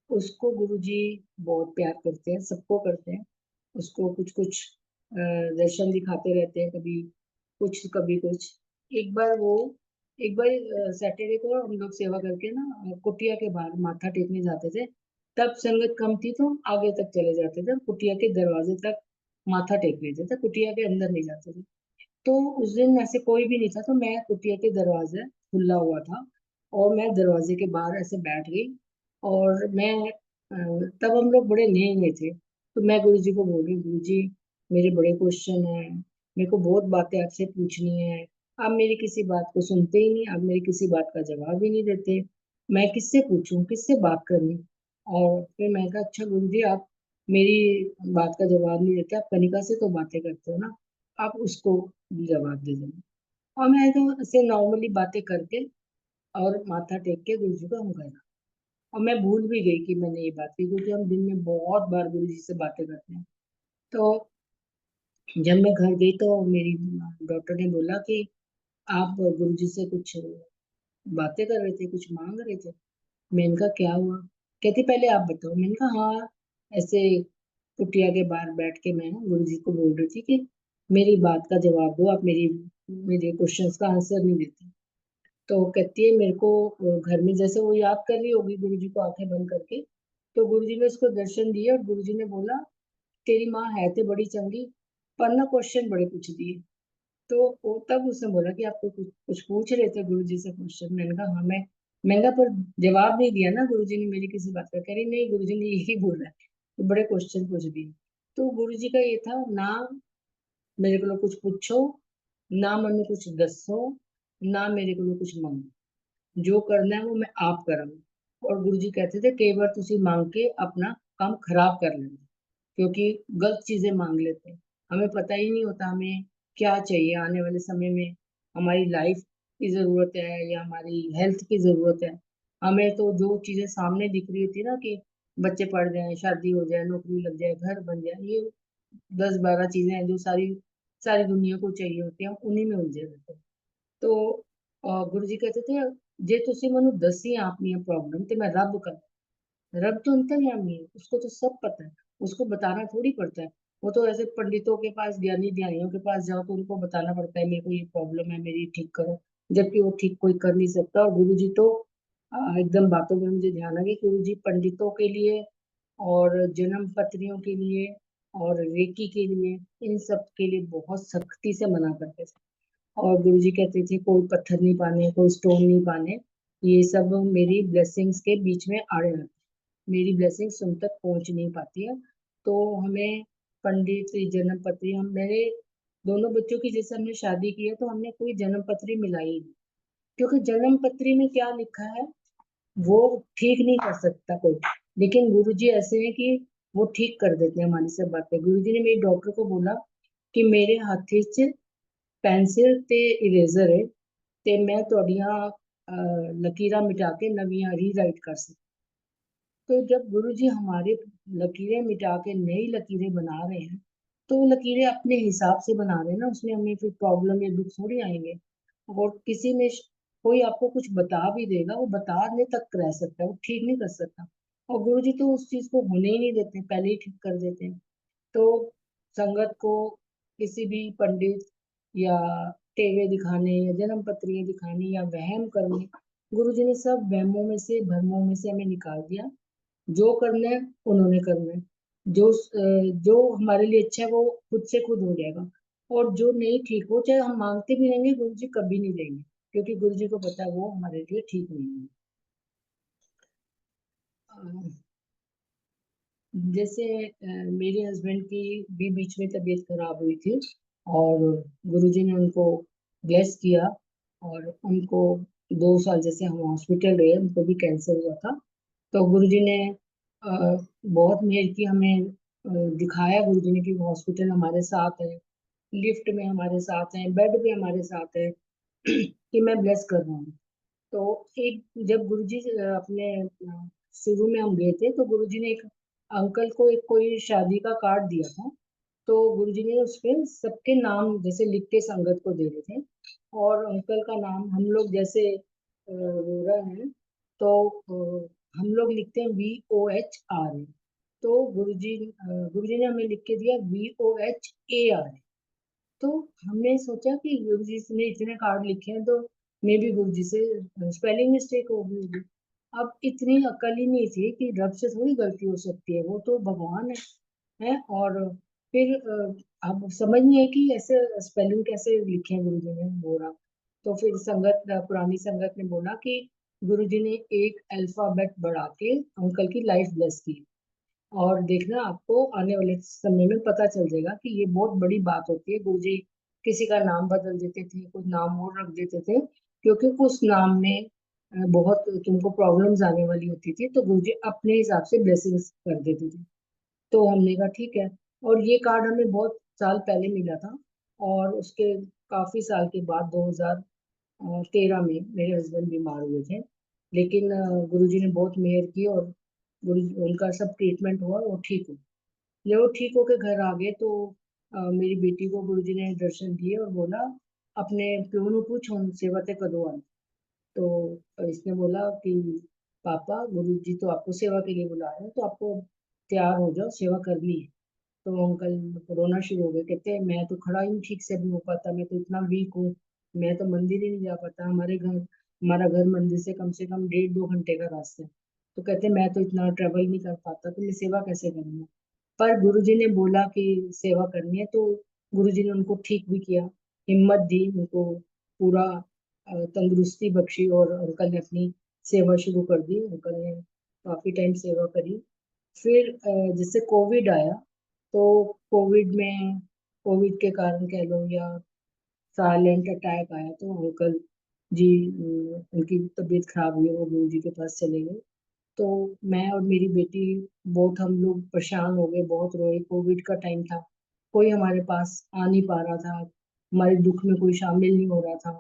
उसको गुरुजी बहुत प्यार करते हैं, सबको करते हैं। उसको कुछ कुछ दर्शन दिखाते रहते हैं, कभी कुछ कभी कुछ। एक बार वो एक बार सैटरडे को हम लोग सेवा करके ना कुटिया के बाहर माथा टेकने जाते थे। तब संगत कम थी तो हम आगे तक चले जाते थे, कुटिया के दरवाजे तक माथा टेक लेते थे, कुटिया के अंदर नहीं जाते थे। तो उस दिन ऐसे कोई भी नहीं था, तो मैं कुटिया के दरवाजे खुला हुआ था, और मैं दरवाजे के बाहर ऐसे बैठ गई। और मैं तब हम लोग बड़े नए नए थे, तो मैं गुरु जी को बोल रही, गुरु जी मेरे बड़े क्वेश्चन हैं, मेरे को बहुत बातें आपसे पूछनी है। आप मेरी किसी बात को सुनते ही नहीं, आप मेरी किसी बात का जवाब ही नहीं देते। मैं किससे पूछूं, किससे बात करनी। और फिर मैं कहा, अच्छा गुरु जी, आप मेरी बात का जवाब नहीं देते, आप कनिका से तो बातें करते हो ना, आप उसको जवाब दे देना। और मैं तो ऐसे नॉर्मली बातें करके और माथा टेक के गुरु जी को हम गए। और मैं भूल भी गई कि मैंने ये बात की, क्योंकि हम दिन में बहुत बार गुरु जी से बातें करते हैं। तो जब मैं घर गई तो मेरी डॉक्टर ने बोला कि आप गुरु जी से कुछ बातें कर रहे थे, कुछ मांग रहे थे। मैंने कहा क्या हुआ। कहती पहले आप बताओ। मैंने कहा हाँ, ऐसे कुटिया के बाहर बैठ के मैं गुरु जी को बोल रही थी कि मेरी बात का जवाब दो, आप मेरी मेरे क्वेश्चंस का आंसर नहीं देती। तो कहती है मेरे को घर में जैसे वो याद कर रही होगी गुरुजी को आंखें बंद करके, तो गुरुजी ने उसको दर्शन दिए, और गुरुजी ने बोला तेरी माँ है तो बड़ी चंगी, पर ना क्वेश्चन बड़े पूछ दिए। तो वो तब उसने बोला कि आपको कुछ कुछ पूछ रहे थे गुरुजी से क्वेश्चन। मैंने कहा हाँ, मैं कहा पर जवाब नहीं दिया ना गुरुजी ने मेरी किसी बात का। कह रही नहीं, गुरुजी ने यही बोला है कि बड़े क्वेश्चन पूछ दिए। तो गुरुजी का ये था ना, मेरे को कुछ पूछो, ना मैंने कुछ दसो, ना मेरे को कुछ मंगो, जो करना है वो मैं आप करूंगा। और गुरु जी कहते थे कई बार तुसी मांग के अपना काम खराब कर लेंगे, क्योंकि गलत चीजें मांग लेते हैं। हमें पता ही नहीं होता हमें क्या चाहिए आने वाले समय में, हमारी लाइफ की जरूरत है या हमारी हेल्थ की जरूरत है। हमें तो जो चीजें सामने दिख रही होती है ना, कि बच्चे पढ़ जाए, शादी हो जाए, नौकरी लग जाए, घर बन जाए, ये 10-12 चीजें हैं जो सारी सारी दुनिया को चाहिए होती है, हम उन्हीं में उलझे रहते हैं। तो गुरु जी कहते थे जे तुसी मनु दसी अपनी प्रॉब्लम ते मैं रब कर। रब तो अंतर्यामी है, उसको तो सब पता है, उसको बताना थोड़ी पड़ता है। वो तो ऐसे पंडितों के पास, ज्ञानी ध्यानियों के पास जाओ तो उनको बताना पड़ता है मेरे को ये प्रॉब्लम है, मेरी ठीक करो। जबकि वो ठीक कोई कर नहीं सकता। और गुरु जी तो एकदम बातों में मुझे ध्यान आ गया, गुरु जी पंडितों के लिए और जन्म पत्रियों के लिए और रेकी के लिए, इन सब के लिए बहुत सख्ती से मना करते थे। और गुरुजी कहते थे कोई पत्थर नहीं पाने, कोई स्टोन नहीं पाने, ये सब मेरी ब्लेसिंग्स के बीच में आड़े रहते, मेरी ब्लेसिंग्स उन तक पहुंच नहीं पाती है। तो हमें पंडित, जन्म पत्री, हम मेरे दोनों बच्चों की जैसे हमने शादी की है तो हमने कोई जन्म पत्री मिलाई नहीं। क्योंकि जन्म पत्री में क्या लिखा है वो ठीक नहीं कर सकता कोई, लेकिन गुरुजी ऐसे हैं कि वो ठीक कर देते हैं हमारी सब बातें। गुरुजी ने मेरी डॉक्टर को बोला कि मेरे हाथी च पेंसिल ते इरेजर है, ते मैं ਤੁਹਾਡੀਆਂ लकीरां मिटा के नवियां रीराइट कर सकता। तो जब गुरुजी हमारे लकीरें मिटा के नई लकीरें बना रहे हैं, तो वो लकीरें अपने हिसाब से बना रहे हैं ना, उसमें हमें फिर प्रॉब्लम या दुख थोड़ी आएंगे। और किसी में कोई आपको कुछ बता भी देगा, वो बताने तक रह सकता है, वो ठीक नहीं कर सकता। और गुरुजी तो उस चीज को होने ही नहीं देते, पहले ही ठीक कर देते हैं। तो संगत को किसी भी पंडित या टेवे दिखाने या जन्म पत्रियां दिखाने या वहम करने, गुरुजी ने सब वहमों में से भ्रमों में से हमें निकाल दिया। जो करना है उन्होंने करना है, जो हमारे लिए अच्छा है वो खुद से खुद हो जाएगा। और जो नहीं ठीक हो, चाहे हम मांगते भी रहेंगे, गुरुजी कभी नहीं देंगे, क्योंकि गुरुजी को पता है वो हमारे लिए ठीक नहीं है। जैसे मेरे हस्बैंड की भी बीच में तबीयत खराब हुई थी, और गुरुजी ने उनको ब्लेस किया, और उनको 2 साल जैसे हम हॉस्पिटल रहे, उनको भी कैंसर हुआ था। तो गुरुजी ने बहुत मेहर की हमें, दिखाया गुरुजी ने कि हॉस्पिटल हमारे साथ है, लिफ्ट में हमारे साथ है, बेड पे हमारे साथ है, कि मैं ब्लेस कर रहा हूँ। तो एक जब गुरुजी अपने शुरू में हम गए थे, तो गुरुजी ने एक अंकल को एक कोई शादी का कार्ड दिया था। तो गुरुजी ने उसपे सबके नाम जैसे लिख के संगत को दे रहे थे, और अंकल का नाम हम लोग जैसे रोरा है, तो हम लोग लिखते हैं VOHR। तो गुरुजी ने हमें लिख के दिया VOHAR। तो हमने सोचा कि गुरुजी ने इतने कार्ड लिखे हैं, तो मे भी गुरुजी से स्पेलिंग मिस्टेक हो गई होगी। अब इतनी अकल ही नहीं थी कि रब से थोड़ी गलती हो सकती है, वो तो भगवान है। और फिर अब समझ नहीं है कि ऐसे स्पेलिंग कैसे लिखे हैं गुरुजी ने बोला। तो फिर पुरानी संगत ने बोला कि गुरुजी ने एक अल्फाबेट बढ़ा के अंकल की लाइफ ब्लेस की। और देखना आपको आने वाले समय में पता चल जाएगा कि ये बहुत बड़ी बात होती है। गुरुजी किसी का नाम बदल देते थे, कुछ नाम और रख देते थे, क्योंकि उस नाम में बहुत तुमको प्रॉब्लम्स आने वाली होती थी, तो गुरुजी अपने हिसाब से ब्लेसिंग्स कर देते थे। तो हमने कहा ठीक है। और ये कार्ड हमें बहुत साल पहले मिला था, और उसके काफी साल के बाद 2013 में मेरे हस्बैंड बीमार हुए थे। लेकिन गुरुजी ने बहुत मेहर की, और गुरु उनका सब ट्रीटमेंट हुआ, वो ठीक हो। जब वो ठीक होके घर आ गए, तो मेरी बेटी को गुरुजी ने दर्शन दिए और बोला, अपने प्यो नु पूछो सेवा ते कदों आनी। तो इसने बोला कि पापा गुरुजी तो आपको सेवा के लिए बुला रहे हैं, तो आपको तैयार हो जाओ, सेवा करनी है। तो अंकल रोना शुरू हो गए, कहते हैं मैं तो खड़ा ही नहीं ठीक से भी हो पाता, मैं तो इतना वीक हूँ, मैं तो मंदिर ही नहीं जा पाता, हमारा घर मंदिर से कम 1.5-2 घंटे का रास्ता है। तो कहते मैं तो इतना ट्रेवल नहीं कर पाता, तो मैं सेवा कैसे करूँगा। पर गुरुजी ने बोला कि सेवा करनी है, तो गुरुजी ने उनको ठीक भी किया, हिम्मत दी उनको, पूरा तंदुरुस्ती बख्शी, और अंकल ने अपनी सेवा शुरू कर दी। अंकल ने काफी टाइम सेवा करी। फिर जैसे कोविड आया, तो कोविड के कारण कह लो, या साइलेंट अटैक आया, तो अंकल जी उनकी तबीयत खराब हुई, वो गुरु जी के पास चले गए। तो मैं और मेरी बेटी बहुत हम लोग परेशान हो गए, बहुत रोए। कोविड का टाइम था, कोई हमारे पास आ नहीं पा रहा था, हमारे दुख में कोई शामिल नहीं हो रहा था।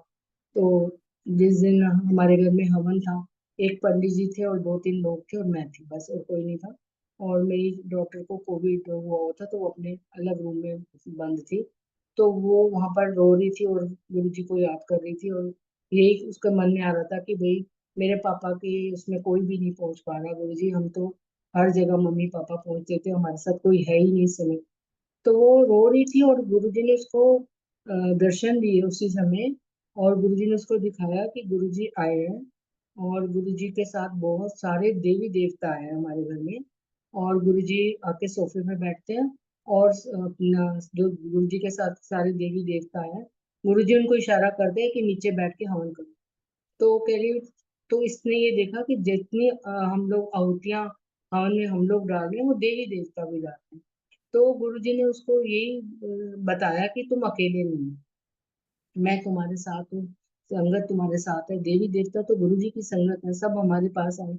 तो जिस दिन हमारे घर में हवन था, एक पंडित जी थे और 2-3 लोग थे, और मैं थी बस, और कोई नहीं था। और मेरी डॉटर को कोविड हुआ हुआ था, तो वो अपने अलग रूम में बंद थी। तो वो वहां पर रो रही थी और गुरु जी को याद कर रही थी, और यही उसके मन में आ रहा था कि भाई मेरे पापा के उसमें कोई भी नहीं पहुंच पा रहा, गुरु जी हम तो हर जगह मम्मी पापा पहुंचते थे, हमारे साथ कोई है ही नहीं इस समय। तो वो रो रही थी, और गुरुजी ने उसको दर्शन दिए उसी समय। और गुरुजी ने उसको दिखाया कि गुरुजी आए हैं, और गुरुजी के साथ बहुत सारे देवी देवता आए हैं हमारे घर में। और गुरुजी आके सोफे पे बैठते हैं, और अपना जो गुरुजी के साथ सारे देवी देवता आए हैं, गुरुजी उनको इशारा करते हैं कि नीचे बैठ के हवन करो। तो कह रही, तो इसने ये देखा कि जितनी हम लोग आहुतियां हवन में हम लोग डाल रहे हैं, वो देवी देवता भी डालते हैं। तो गुरुजी ने उसको यही बताया कि तुम अकेले नहीं हो, मैं तुम्हारे साथ हूँ, संगत तुम्हारे साथ है, देवी देवता तो गुरु जी की संगत है, सब हमारे पास आए।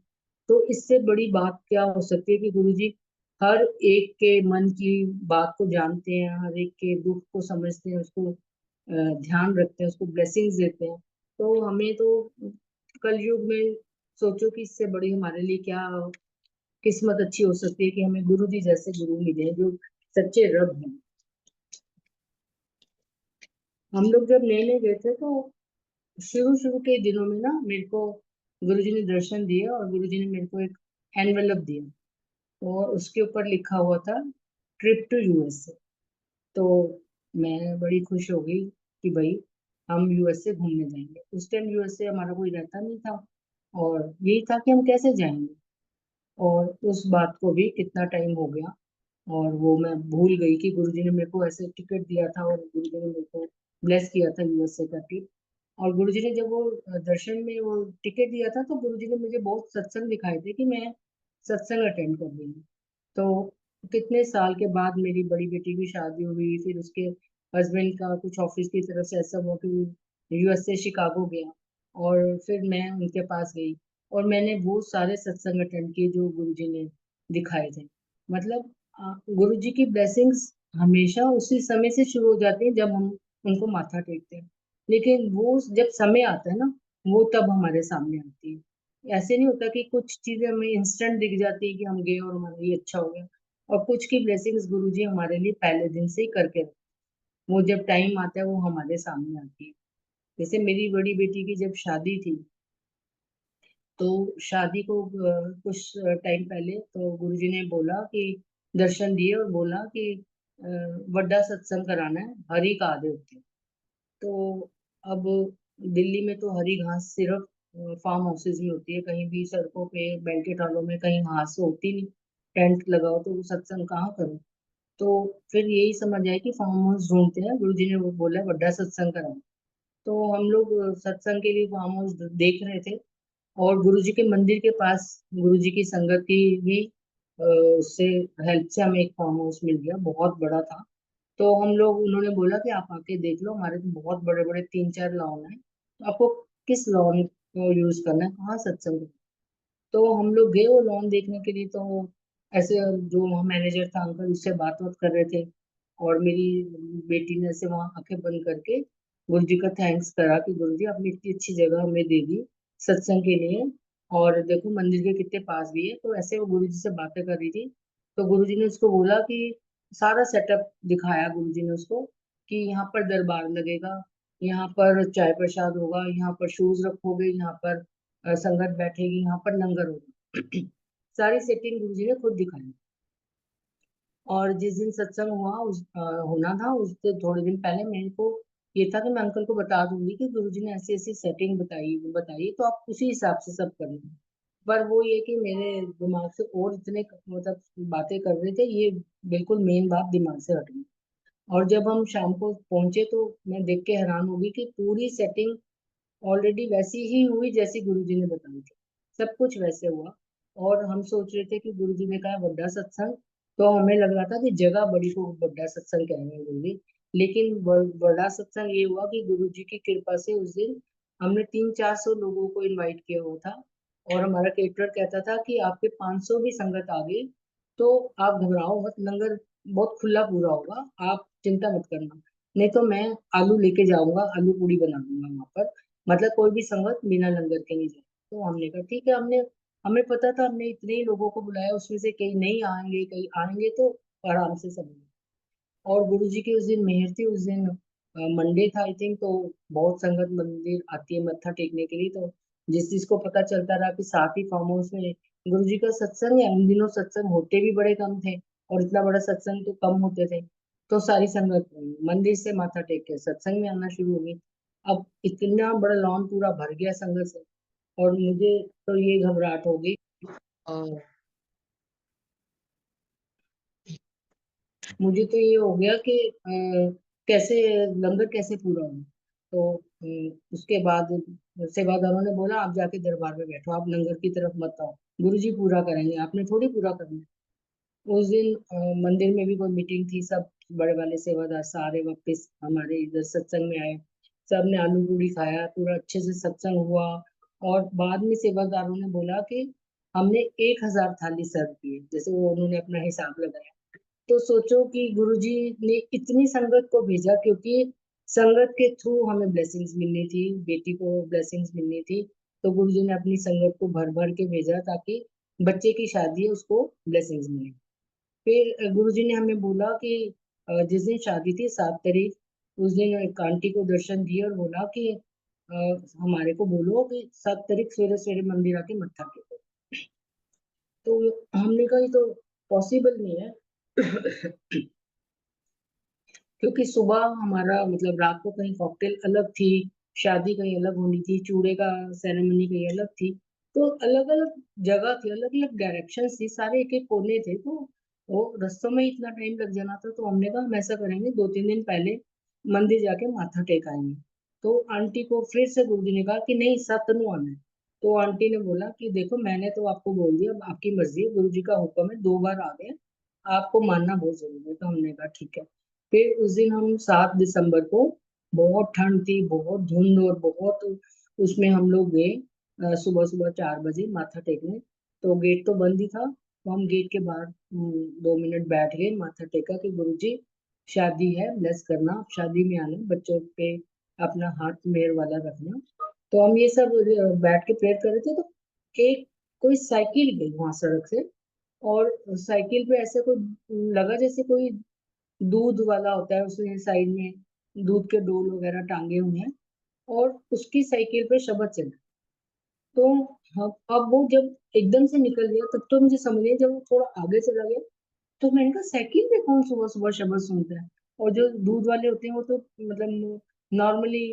तो इससे बड़ी बात क्या हो सकती है कि गुरु जी हर एक के मन की बात को जानते हैं, हर एक के दुख को समझते हैं, उसको ध्यान रखते हैं, उसको ब्लेसिंग्स देते हैं। तो हमें तो कलयुग में सोचो कि इससे बड़ी हमारे लिए क्या किस्मत अच्छी हो सकती है कि हमें गुरु जी जैसे गुरु मिले हैं जो सच्चे रब हैं। हम लोग जब लेने गए थे तो शुरू शुरू के दिनों में ना मेरे को गुरुजी ने दर्शन दिए और गुरुजी ने मेरे को एक एनवेलप दिया और उसके ऊपर लिखा हुआ था ट्रिप टू यूएसए। तो मैं बड़ी खुश हो गई कि भाई हम यूएसए घूमने जाएंगे। उस टाइम यूएसए हमारा कोई रहता नहीं था और यही था कि हम कैसे जाएंगे। और उस बात को भी कितना टाइम हो गया और वो मैं भूल गई कि गुरुजी ने मेरे को ऐसे टिकट दिया था और गुरुजी ने मेरे को ब्लेस किया था यूएसए का ट्रिप। और गुरुजी ने जब वो दर्शन में वो टिकट दिया था तो गुरुजी ने मुझे बहुत सत्संग दिखाए थे कि मैं सत्संग अटेंड कर रही हूँ। तो कितने साल के बाद मेरी बड़ी बेटी की शादी हुई, फिर उसके हस्बैंड का कुछ ऑफिस की तरफ से ऐसा हुआ कि यूएसए शिकागो गया और फिर मैं उनके पास गई और मैंने वो सारे सत्संग अटेंड किए जो गुरुजी ने दिखाए थे। मतलब गुरु जी की ब्लेसिंग्स हमेशा उसी समय से शुरू हो जाती है जब हम उनको माथा टेकते हैं। लेकिन वो जब समय आता है ना वो तब हमारे सामने आती है। ऐसे नहीं होता कि कुछ चीजें हमें इंस्टेंट दिख जाती है कि हम गए और हमारे लिए अच्छा हो गया। और कुछ की ब्लेसिंग्स गुरु जी हमारे लिए पहले दिन से ही करके रखते हैं। वो जब टाइम आता है वो हमारे सामने आती है। जैसे मेरी बड़ी बेटी की जब शादी थी तो शादी को कुछ टाइम पहले तो गुरुजी ने बोला कि दर्शन दिए और बोला कि बड़ा सत्संग कराना है, हरि का आधे होते। तो अब दिल्ली में तो हरी घास सिर्फ फार्म हाउसेज में होती है, कहीं भी सड़कों पे बैंकेट हॉलों में कहीं घास तो होती नहीं। टेंट लगाओ तो वो सत्संग कहाँ करो। तो फिर यही समझ आया कि फार्म हाउस ढूंढते हैं, गुरुजी ने वो बोला बड़ा सत्संग कराओ। तो हम लोग सत्संग के लिए फार्म हाउस देख रहे थे और गुरुजी के मंदिर के पास गुरुजी की संगत की भी उससे हेल्प से हमें एक फार्म हाउस मिल गया, बहुत बड़ा था। तो हम लोग उन्होंने बोला कि आप आके देख लो, हमारे तो बहुत बड़े बड़े 3-4 लॉन है, तो आपको किस लॉन को यूज करना है, कहाँ सत्संग करना है? तो हम लोग गए वो लॉन देखने के लिए। तो ऐसे जो वहाँ मैनेजर था अंकल उससे बात बात कर रहे थे और मेरी बेटी ने ऐसे वहाँ आंखें बंद करके गुरु जी का थैंक्स करा कि गुरु जी आपने इतनी अच्छी जगह हमें दे दी सत्संग के लिए और देखो मंदिर के कितने पास भी है। तो ऐसे वो गुरु जी से बातें कर रही थी। तो गुरु जी ने उसको बोला कि सारा सेटअप दिखाया गुरु जी ने उसको कि यहाँ पर दरबार लगेगा, यहाँ पर चाय प्रसाद होगा, यहाँ पर शूज रखोगे, यहाँ पर संगत बैठेगी, यहाँ पर लंगर होगा। सारी सेटिंग गुरु जी ने खुद दिखाई। और जिस दिन सत्संग हुआ होना था उससे थोड़े दिन पहले मेरे को ये था कि मैं अंकल को बता दूंगी कि गुरुजी ने ऐसी ऐसी सेटिंग बताई बताई तो आप उसी हिसाब से सब करना। पर वो ये कि मेरे दिमाग से और इतने मतलब बातें कर रहे थे, ये बिल्कुल मेन बात दिमाग से हट गई। और जब हम शाम को पहुंचे तो मैं देख के हैरान हो गई कि पूरी सेटिंग ऑलरेडी वैसी ही हुई जैसी गुरुजी ने बताई थी। सब कुछ वैसे हुआ। और हम सोच रहे थे कि गुरुजी ने कहा बड़ा सत्संग, तो हमें लग रहा था कि जगह बड़ी को बड़ा सत्संग कह रहे हैं गुरुजी। लेकिन बड़ा सत्संग ये हुआ कि गुरुजी की कृपा से उस दिन हमने 300-400 लोगों को इनवाइट किया हुआ था। और हमारा केटरर कहता था कि आपके 500 भी संगत आ गई तो आप घबराओ मत, लंगर बहुत खुला पूरा होगा, आप चिंता मत करना। नहीं तो मैं आलू लेके जाऊंगा, आलू पूड़ी बना दूंगा वहां पर, मतलब कोई भी संगत बिना लंगर के नहीं जाए। तो हमने कहा ठीक है। हमने हमें पता था हमने इतने ही लोगों को बुलाया, उसमें से कई नहीं आएंगे कई आएंगे तो आराम से सब। और गुरु जी की उस दिन मेहर थी, उस दिन मंडे था आई थिंक। तो बहुत संगत मंदिर आती है मत्था टेकने के लिए। तो जिस चीज को पता चलता रहा कि साथ ही फार्म हाउस में गुरु जी का सत्संग है, उन दिनों सत्संग होते भी बड़े कम थे और इतना बड़ा सत्संग तो कम होते थे। तो सारी संगत मंदिर से माथा टेक के सत्संग में आना शुरू हो गई। अब इतना बड़ा लॉन पूरा भर गया संगत से और मुझे तो ये घबराहट हो गई। और मुझे तो ये हो गया कि कैसे लंगर कैसे पूरा होगा। तो उसके बाद सेवादारों ने बोला आप जाके दरबार में बैठो, आप लंगर की तरफ मत आओ, गुरुजी पूरा करेंगे, आपने थोड़ी पूरा करना है। उस दिन मंदिर में भी कोई मीटिंग थी, सब बड़े वाले सेवादार सारे वापस हमारे इधर सत्संग में आए। सबने आलू पूरी खाया, पूरा अच्छे से सत्संग हुआ। और बाद में सेवादारों ने बोला कि हमने 1000 थाली सर्व की, जैसे वो उन्होंने अपना हिसाब लगाया। तो सोचो कि गुरुजी ने इतनी संगत को भेजा, क्योंकि संगत के थ्रू हमें ब्लेसिंग्स मिलनी थी, बेटी को ब्लेसिंग्स मिलनी थी। तो गुरुजी ने अपनी संगत को भर भर के भेजा ताकि बच्चे की शादी है उसको ब्लेसिंग्स मिले। फिर गुरुजी ने हमें बोला कि जिस दिन शादी थी 7 तारीख, उस दिन एक आंटी को दर्शन दिए और बोला कि अ, हमारे को बोलो कि 7 तारीख सवेरे सवेरे मंदिर आके मत्था टेको। तो हमने कहा ये तो पॉसिबल नहीं है क्योंकि सुबह हमारा मतलब रात को कहीं कॉकटेल अलग थी, शादी कहीं अलग होनी थी, चूड़े का सेरेमनी कहीं अलग थी। तो अलग अलग जगह थी, अलग अलग डायरेक्शन थी, सारे एक एक कोने थे। तो वो रास्तों में इतना टाइम लग जाना था। तो हमने कहा हम ऐसा करेंगे, 2-3 दिन पहले मंदिर जाके माथा टेकाएंगे। तो आंटी को फिर से गुरुजी ने कहा कि नहीं, सतनु आना है। तो आंटी ने बोला कि देखो मैंने तो आपको बोल दिया, अब आपकी मर्जी है, गुरुजी का हुक्म है, 2 बार आ गए, आपको मानना बहुत जरूरी है। तो हमने कहा ठीक है। फिर उस दिन हम 7 दिसंबर को, बहुत ठंड थी, बहुत धुंध और बहुत, उसमें हम लोग गए सुबह सुबह 4 बजे माथा टेकने। तो गेट तो बंद ही था, तो हम गेट के बाहर 2 मिनट बैठ गए, माथा टेका कि गुरुजी शादी है, ब्लेस करना, आप शादी में आना, बच्चों पे अपना हाथ मेहर वाला रखना। तो हम ये सब बैठ के प्रेयर कर रहे थे। तो एक कोई साइकिल गई वहां सड़क से, और साइकिल पे ऐसे कोई लगा जैसे कोई दूध वाला होता है, उसने साइड में दूध के डोल वगैरह टांगे हुए हैं, और उसकी साइकिल पे शबद चला। तो अब वो जब एकदम से निकल गया, तब तो मुझे समझ नहीं, जब वो थोड़ा आगे चला गया, तो मैंने कहा साइकिल पे कौन सुबह सुबह शबद सुनता है। और जो दूध वाले होते हैं वो तो मतलब नॉर्मली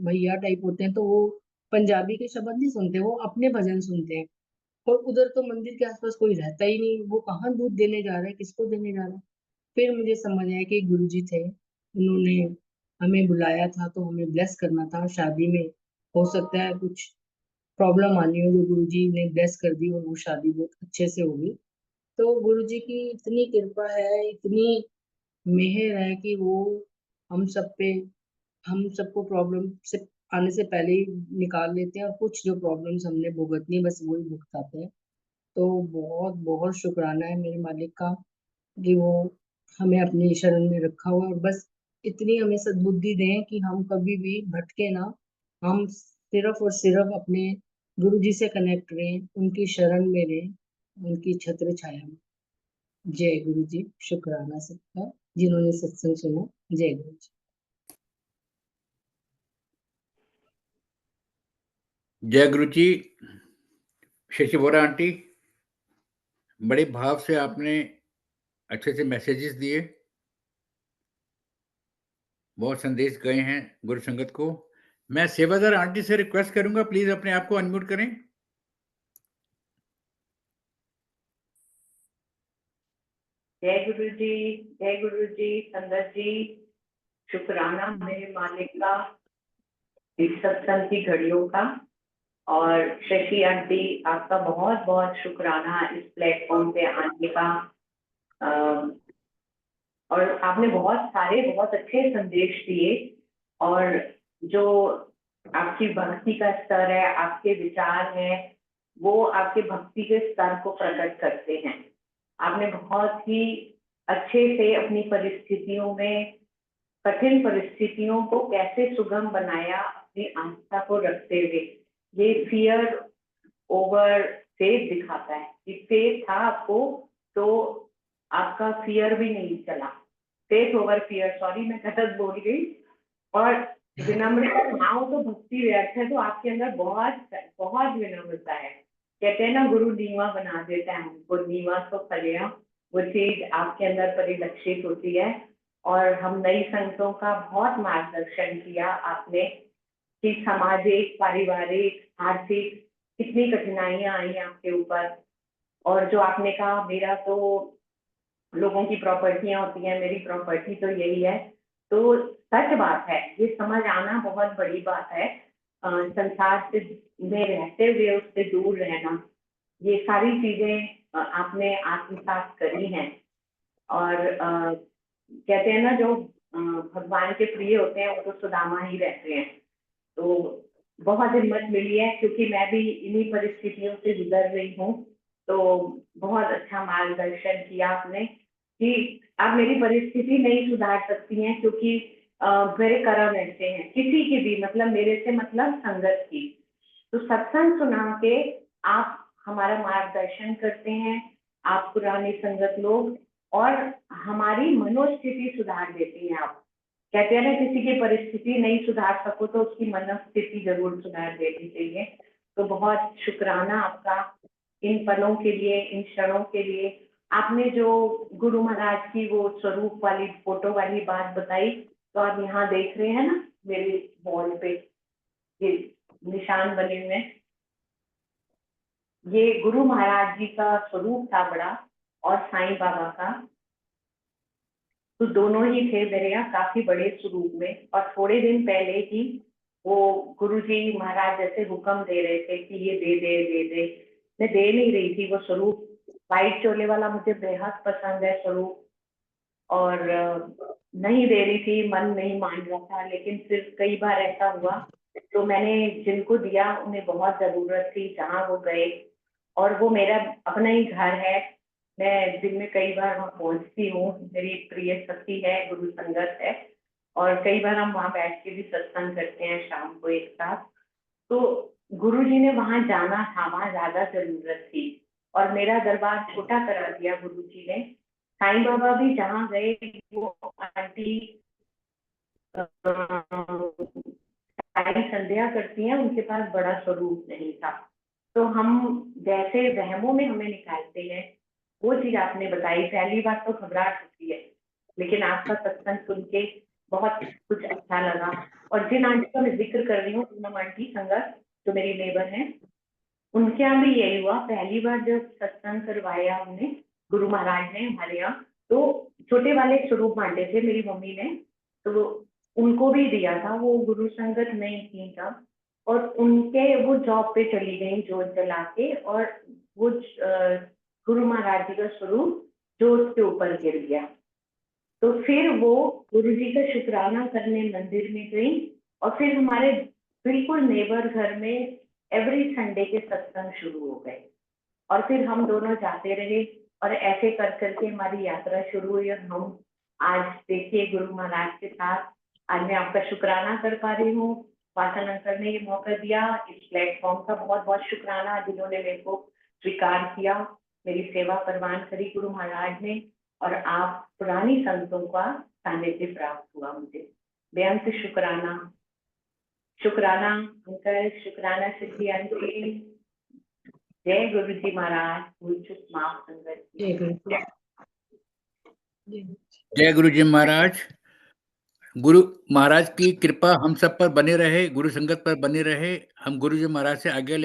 भैया टाइप होते हैं, तो वो पंजाबी के शब्द नहीं सुनते, वो अपने भजन सुनते हैं। और उधर तो मंदिर के आसपास कोई रहता ही नहीं, वो कहाँ दूध देने जा रहा है, किसको देने जा रहा है। फिर मुझे समझ आया कि गुरुजी थे, उन्होंने हमें बुलाया था, तो हमें ब्लेस करना था शादी में। हो सकता है कुछ प्रॉब्लम आनी हो, जो गुरुजी ने ब्लेस कर दी और वो शादी बहुत अच्छे से होगी। तो गुरुजी की इतनी कृपा है, इतनी मेहर है कि वो हम सब पे, हम सबको प्रॉब्लम से आने से पहले ही निकाल लेते हैं, और कुछ जो प्रॉब्लम्स हमने भुगतनी है, बस वही भुगताते हैं। तो बहुत बहुत शुक्राना है मेरे मालिक का कि वो हमें अपनी शरण में रखा हुआ है। और बस इतनी हमें सद्बुद्धि दें कि हम कभी भी भटके ना, हम सिर्फ और सिर्फ अपने गुरु जी से कनेक्ट रहें, उनकी शरण में रहें, उनकी छत्र छाया में। जय गुरु जी। शुक्राना सबका जिन्होंने सत्संग सुना। जय गुरु जी। जय गुरु जी। शशि बोरा आंटी, बड़े भाव से आपने अच्छे से मैसेजेस दिए, बहुत संदेश गए हैं गुरु संगत को। मैं सेवादार आंटी से रिक्वेस्ट करूंगा, प्लीज अपने आप को अनम्यूट करें। जय गुरु जी, जय गुरु जी। संगत जी, शुक्राना मेरे मालिक का इस सत्संग की घड़ियों का। और शशि आंटी, आपका बहुत बहुत शुक्राना इस प्लेटफॉर्म पे आने का। और आपने बहुत सारे बहुत अच्छे संदेश दिए, और जो आपकी भक्ति का स्तर है, आपके विचार हैं, वो आपके भक्ति के स्तर को प्रकट करते हैं। आपने बहुत ही अच्छे से अपनी परिस्थितियों में, कठिन परिस्थितियों को कैसे सुगम बनाया अपनी आस्था को रखते हुए। ये फियर ओवर फेथ दिखाता है कि फेथ था आपको, तो आपका फियर भी नहीं चला। फेथ ओवर फियर, सॉरी मैं गलत बोल गई। और विनम्रता ना हो तो भक्ति व्यर्थ है। तो आपके अंदर बहुत बहुत विनम्रता है। कहते हैं ना, गुरु नीवा बना देता है हमको, नीवा तो फलिया, वो चीज आपके अंदर परिलक्षित होती है। और हम नई संतों का बहुत मार्गदर्शन किया आपने कि सामाजिक, पारिवारिक, आर्थिक कितनी कठिनाइयां आई आपके ऊपर। और जो आपने कहा, मेरा तो लोगों की प्रॉपर्टियां होती हैं, मेरी प्रॉपर्टी तो यही है। तो सच बात है, ये समझ आना बहुत बड़ी बात है। संसार से में रहते हुए उससे दूर रहना, ये सारी चीजें आपने आत्मसात करी हैं। और कहते हैं ना, जो भगवान के प्रिय होते हैं वो तो सुदामा ही रहते हैं। तो बहुत हिम्मत मिली है क्योंकि मैं भी इन्हीं परिस्थितियों से गुजर रही हूँ। तो बहुत अच्छा मार्गदर्शन किया आपने कि आप मेरी परिस्थिति नहीं सुधार सकती हैं क्योंकि मेरे कर्म ऐसे हैं, किसी की भी, मतलब मेरे से मतलब संगत की। तो सत्संग सुना के आप हमारा मार्गदर्शन करते हैं, आप पुरानी संगत लोग, और हमारी मनोस्थिति सुधार देती हैं आप। कहते हैं ना, किसी की परिस्थिति नहीं सुधार सको तो उसकी मनोस्थिति जरूर सुधार देनी चाहिए। तो बहुत शुक्राना आपका इन पलों के लिए, इन क्षणों के लिए। आपने जो गुरु महाराज की वो स्वरूप वाली फोटो वाली बात बताई, तो आप यहाँ देख रहे हैं ना मेरे वॉल पे ये निशान बने हुए हैं, ये गुरु महाराज जी का स्वरूप था बड़ा, और साईं बाबा का। तो दोनों ही थे मेरे यहाँ काफी बड़े स्वरूप में। और थोड़े दिन पहले ही वो गुरुजी महाराज जैसे हुक्म दे रहे थे कि ये दे दे दे दे, मैं दे नहीं रही थी वो स्वरूप। वाइट चोले वाला मुझे बेहद पसंद है स्वरूप, और नहीं दे रही थी, मन नहीं मान रहा था। लेकिन फिर कई बार ऐसा हुआ तो मैंने जिनको दिया उन्हें बहुत जरूरत थी, जहाँ वो गए, और वो मेरा अपना ही घर है। मैं दिन में कई बार वहाँ पहुंचती हूँ, मेरी प्रिय सखी है, गुरु संगत है, और कई बार हम वहाँ बैठ के भी सत्संग करते हैं शाम को एक साथ। तो गुरुजी ने वहां जाना था, वहां ज्यादा जरूरत थी, और मेरा दरबार छोटा करा दिया गुरुजी ने। साईं बाबा भी जहाँ गए वो आंटी सारी संध्या करती हैं, उनके पास बड़ा स्वरूप नहीं था। तो हम जैसे वहमों में हमें निकालते हैं, वो चीज आपने बताई। पहली बात तो घबराहट होती है, लेकिन आपका सत्संग सुन के बहुत कुछ अच्छा लगा। और जिन आंटी का मैं जिक्र कर रही हूँ, पूनम आंटी संगत, जो मेरी नेबर हैं, उनके यहाँ भी यही हुआ। पहली बार जब सत्संग करवाया हमने, गुरु महाराज ने हमारे यहाँ, तो छोटे वाले स्वरूप बांटे थे मेरी मम्मी ने, तो उनको भी दिया था। वो गुरु संगत नहीं थी तब, और उनके वो जॉब पे चली गई जोत जला के, और वो गुरु महाराज जी का स्वरूप जोत के ऊपर गिर गया। तो फिर वो गुरु जी का शुक्राना करने मंदिर में गई, और फिर हमारे बिल्कुल नेबर घर में एवरी संडे के सत्संग शुरू हो गए, और फिर हम दोनों जाते रहे, और ऐसे कर करके हमारी यात्रा शुरू हुई। और हम आज देखिए गुरु महाराज के साथ आज मैं आपका शुक्राना कर पा रही हूँ। वासन अंकल ने ये मौका दिया, इस प्लेटफॉर्म का बहुत बहुत शुक्राना, जिन्होंने मेरे को स्वीकार किया, मेरी सेवा परवान करी गुरु महाराज ने, और आप पुरानी संतों का सानिध्य प्राप्त हुआ मुझे। बेअंत शुक्राना। शुक्राना अंकल, शुक्राना सिद्धि आंटी। जय गुरु जी महाराज, भूल चूक माफ संगत की। जय गुरु। जय गुरु जी महाराज। गुरु महाराज की कृपा हम सब पर बने रहे, गुरु संगत पर बने रहे। हम गुरु जी महाराज से आगे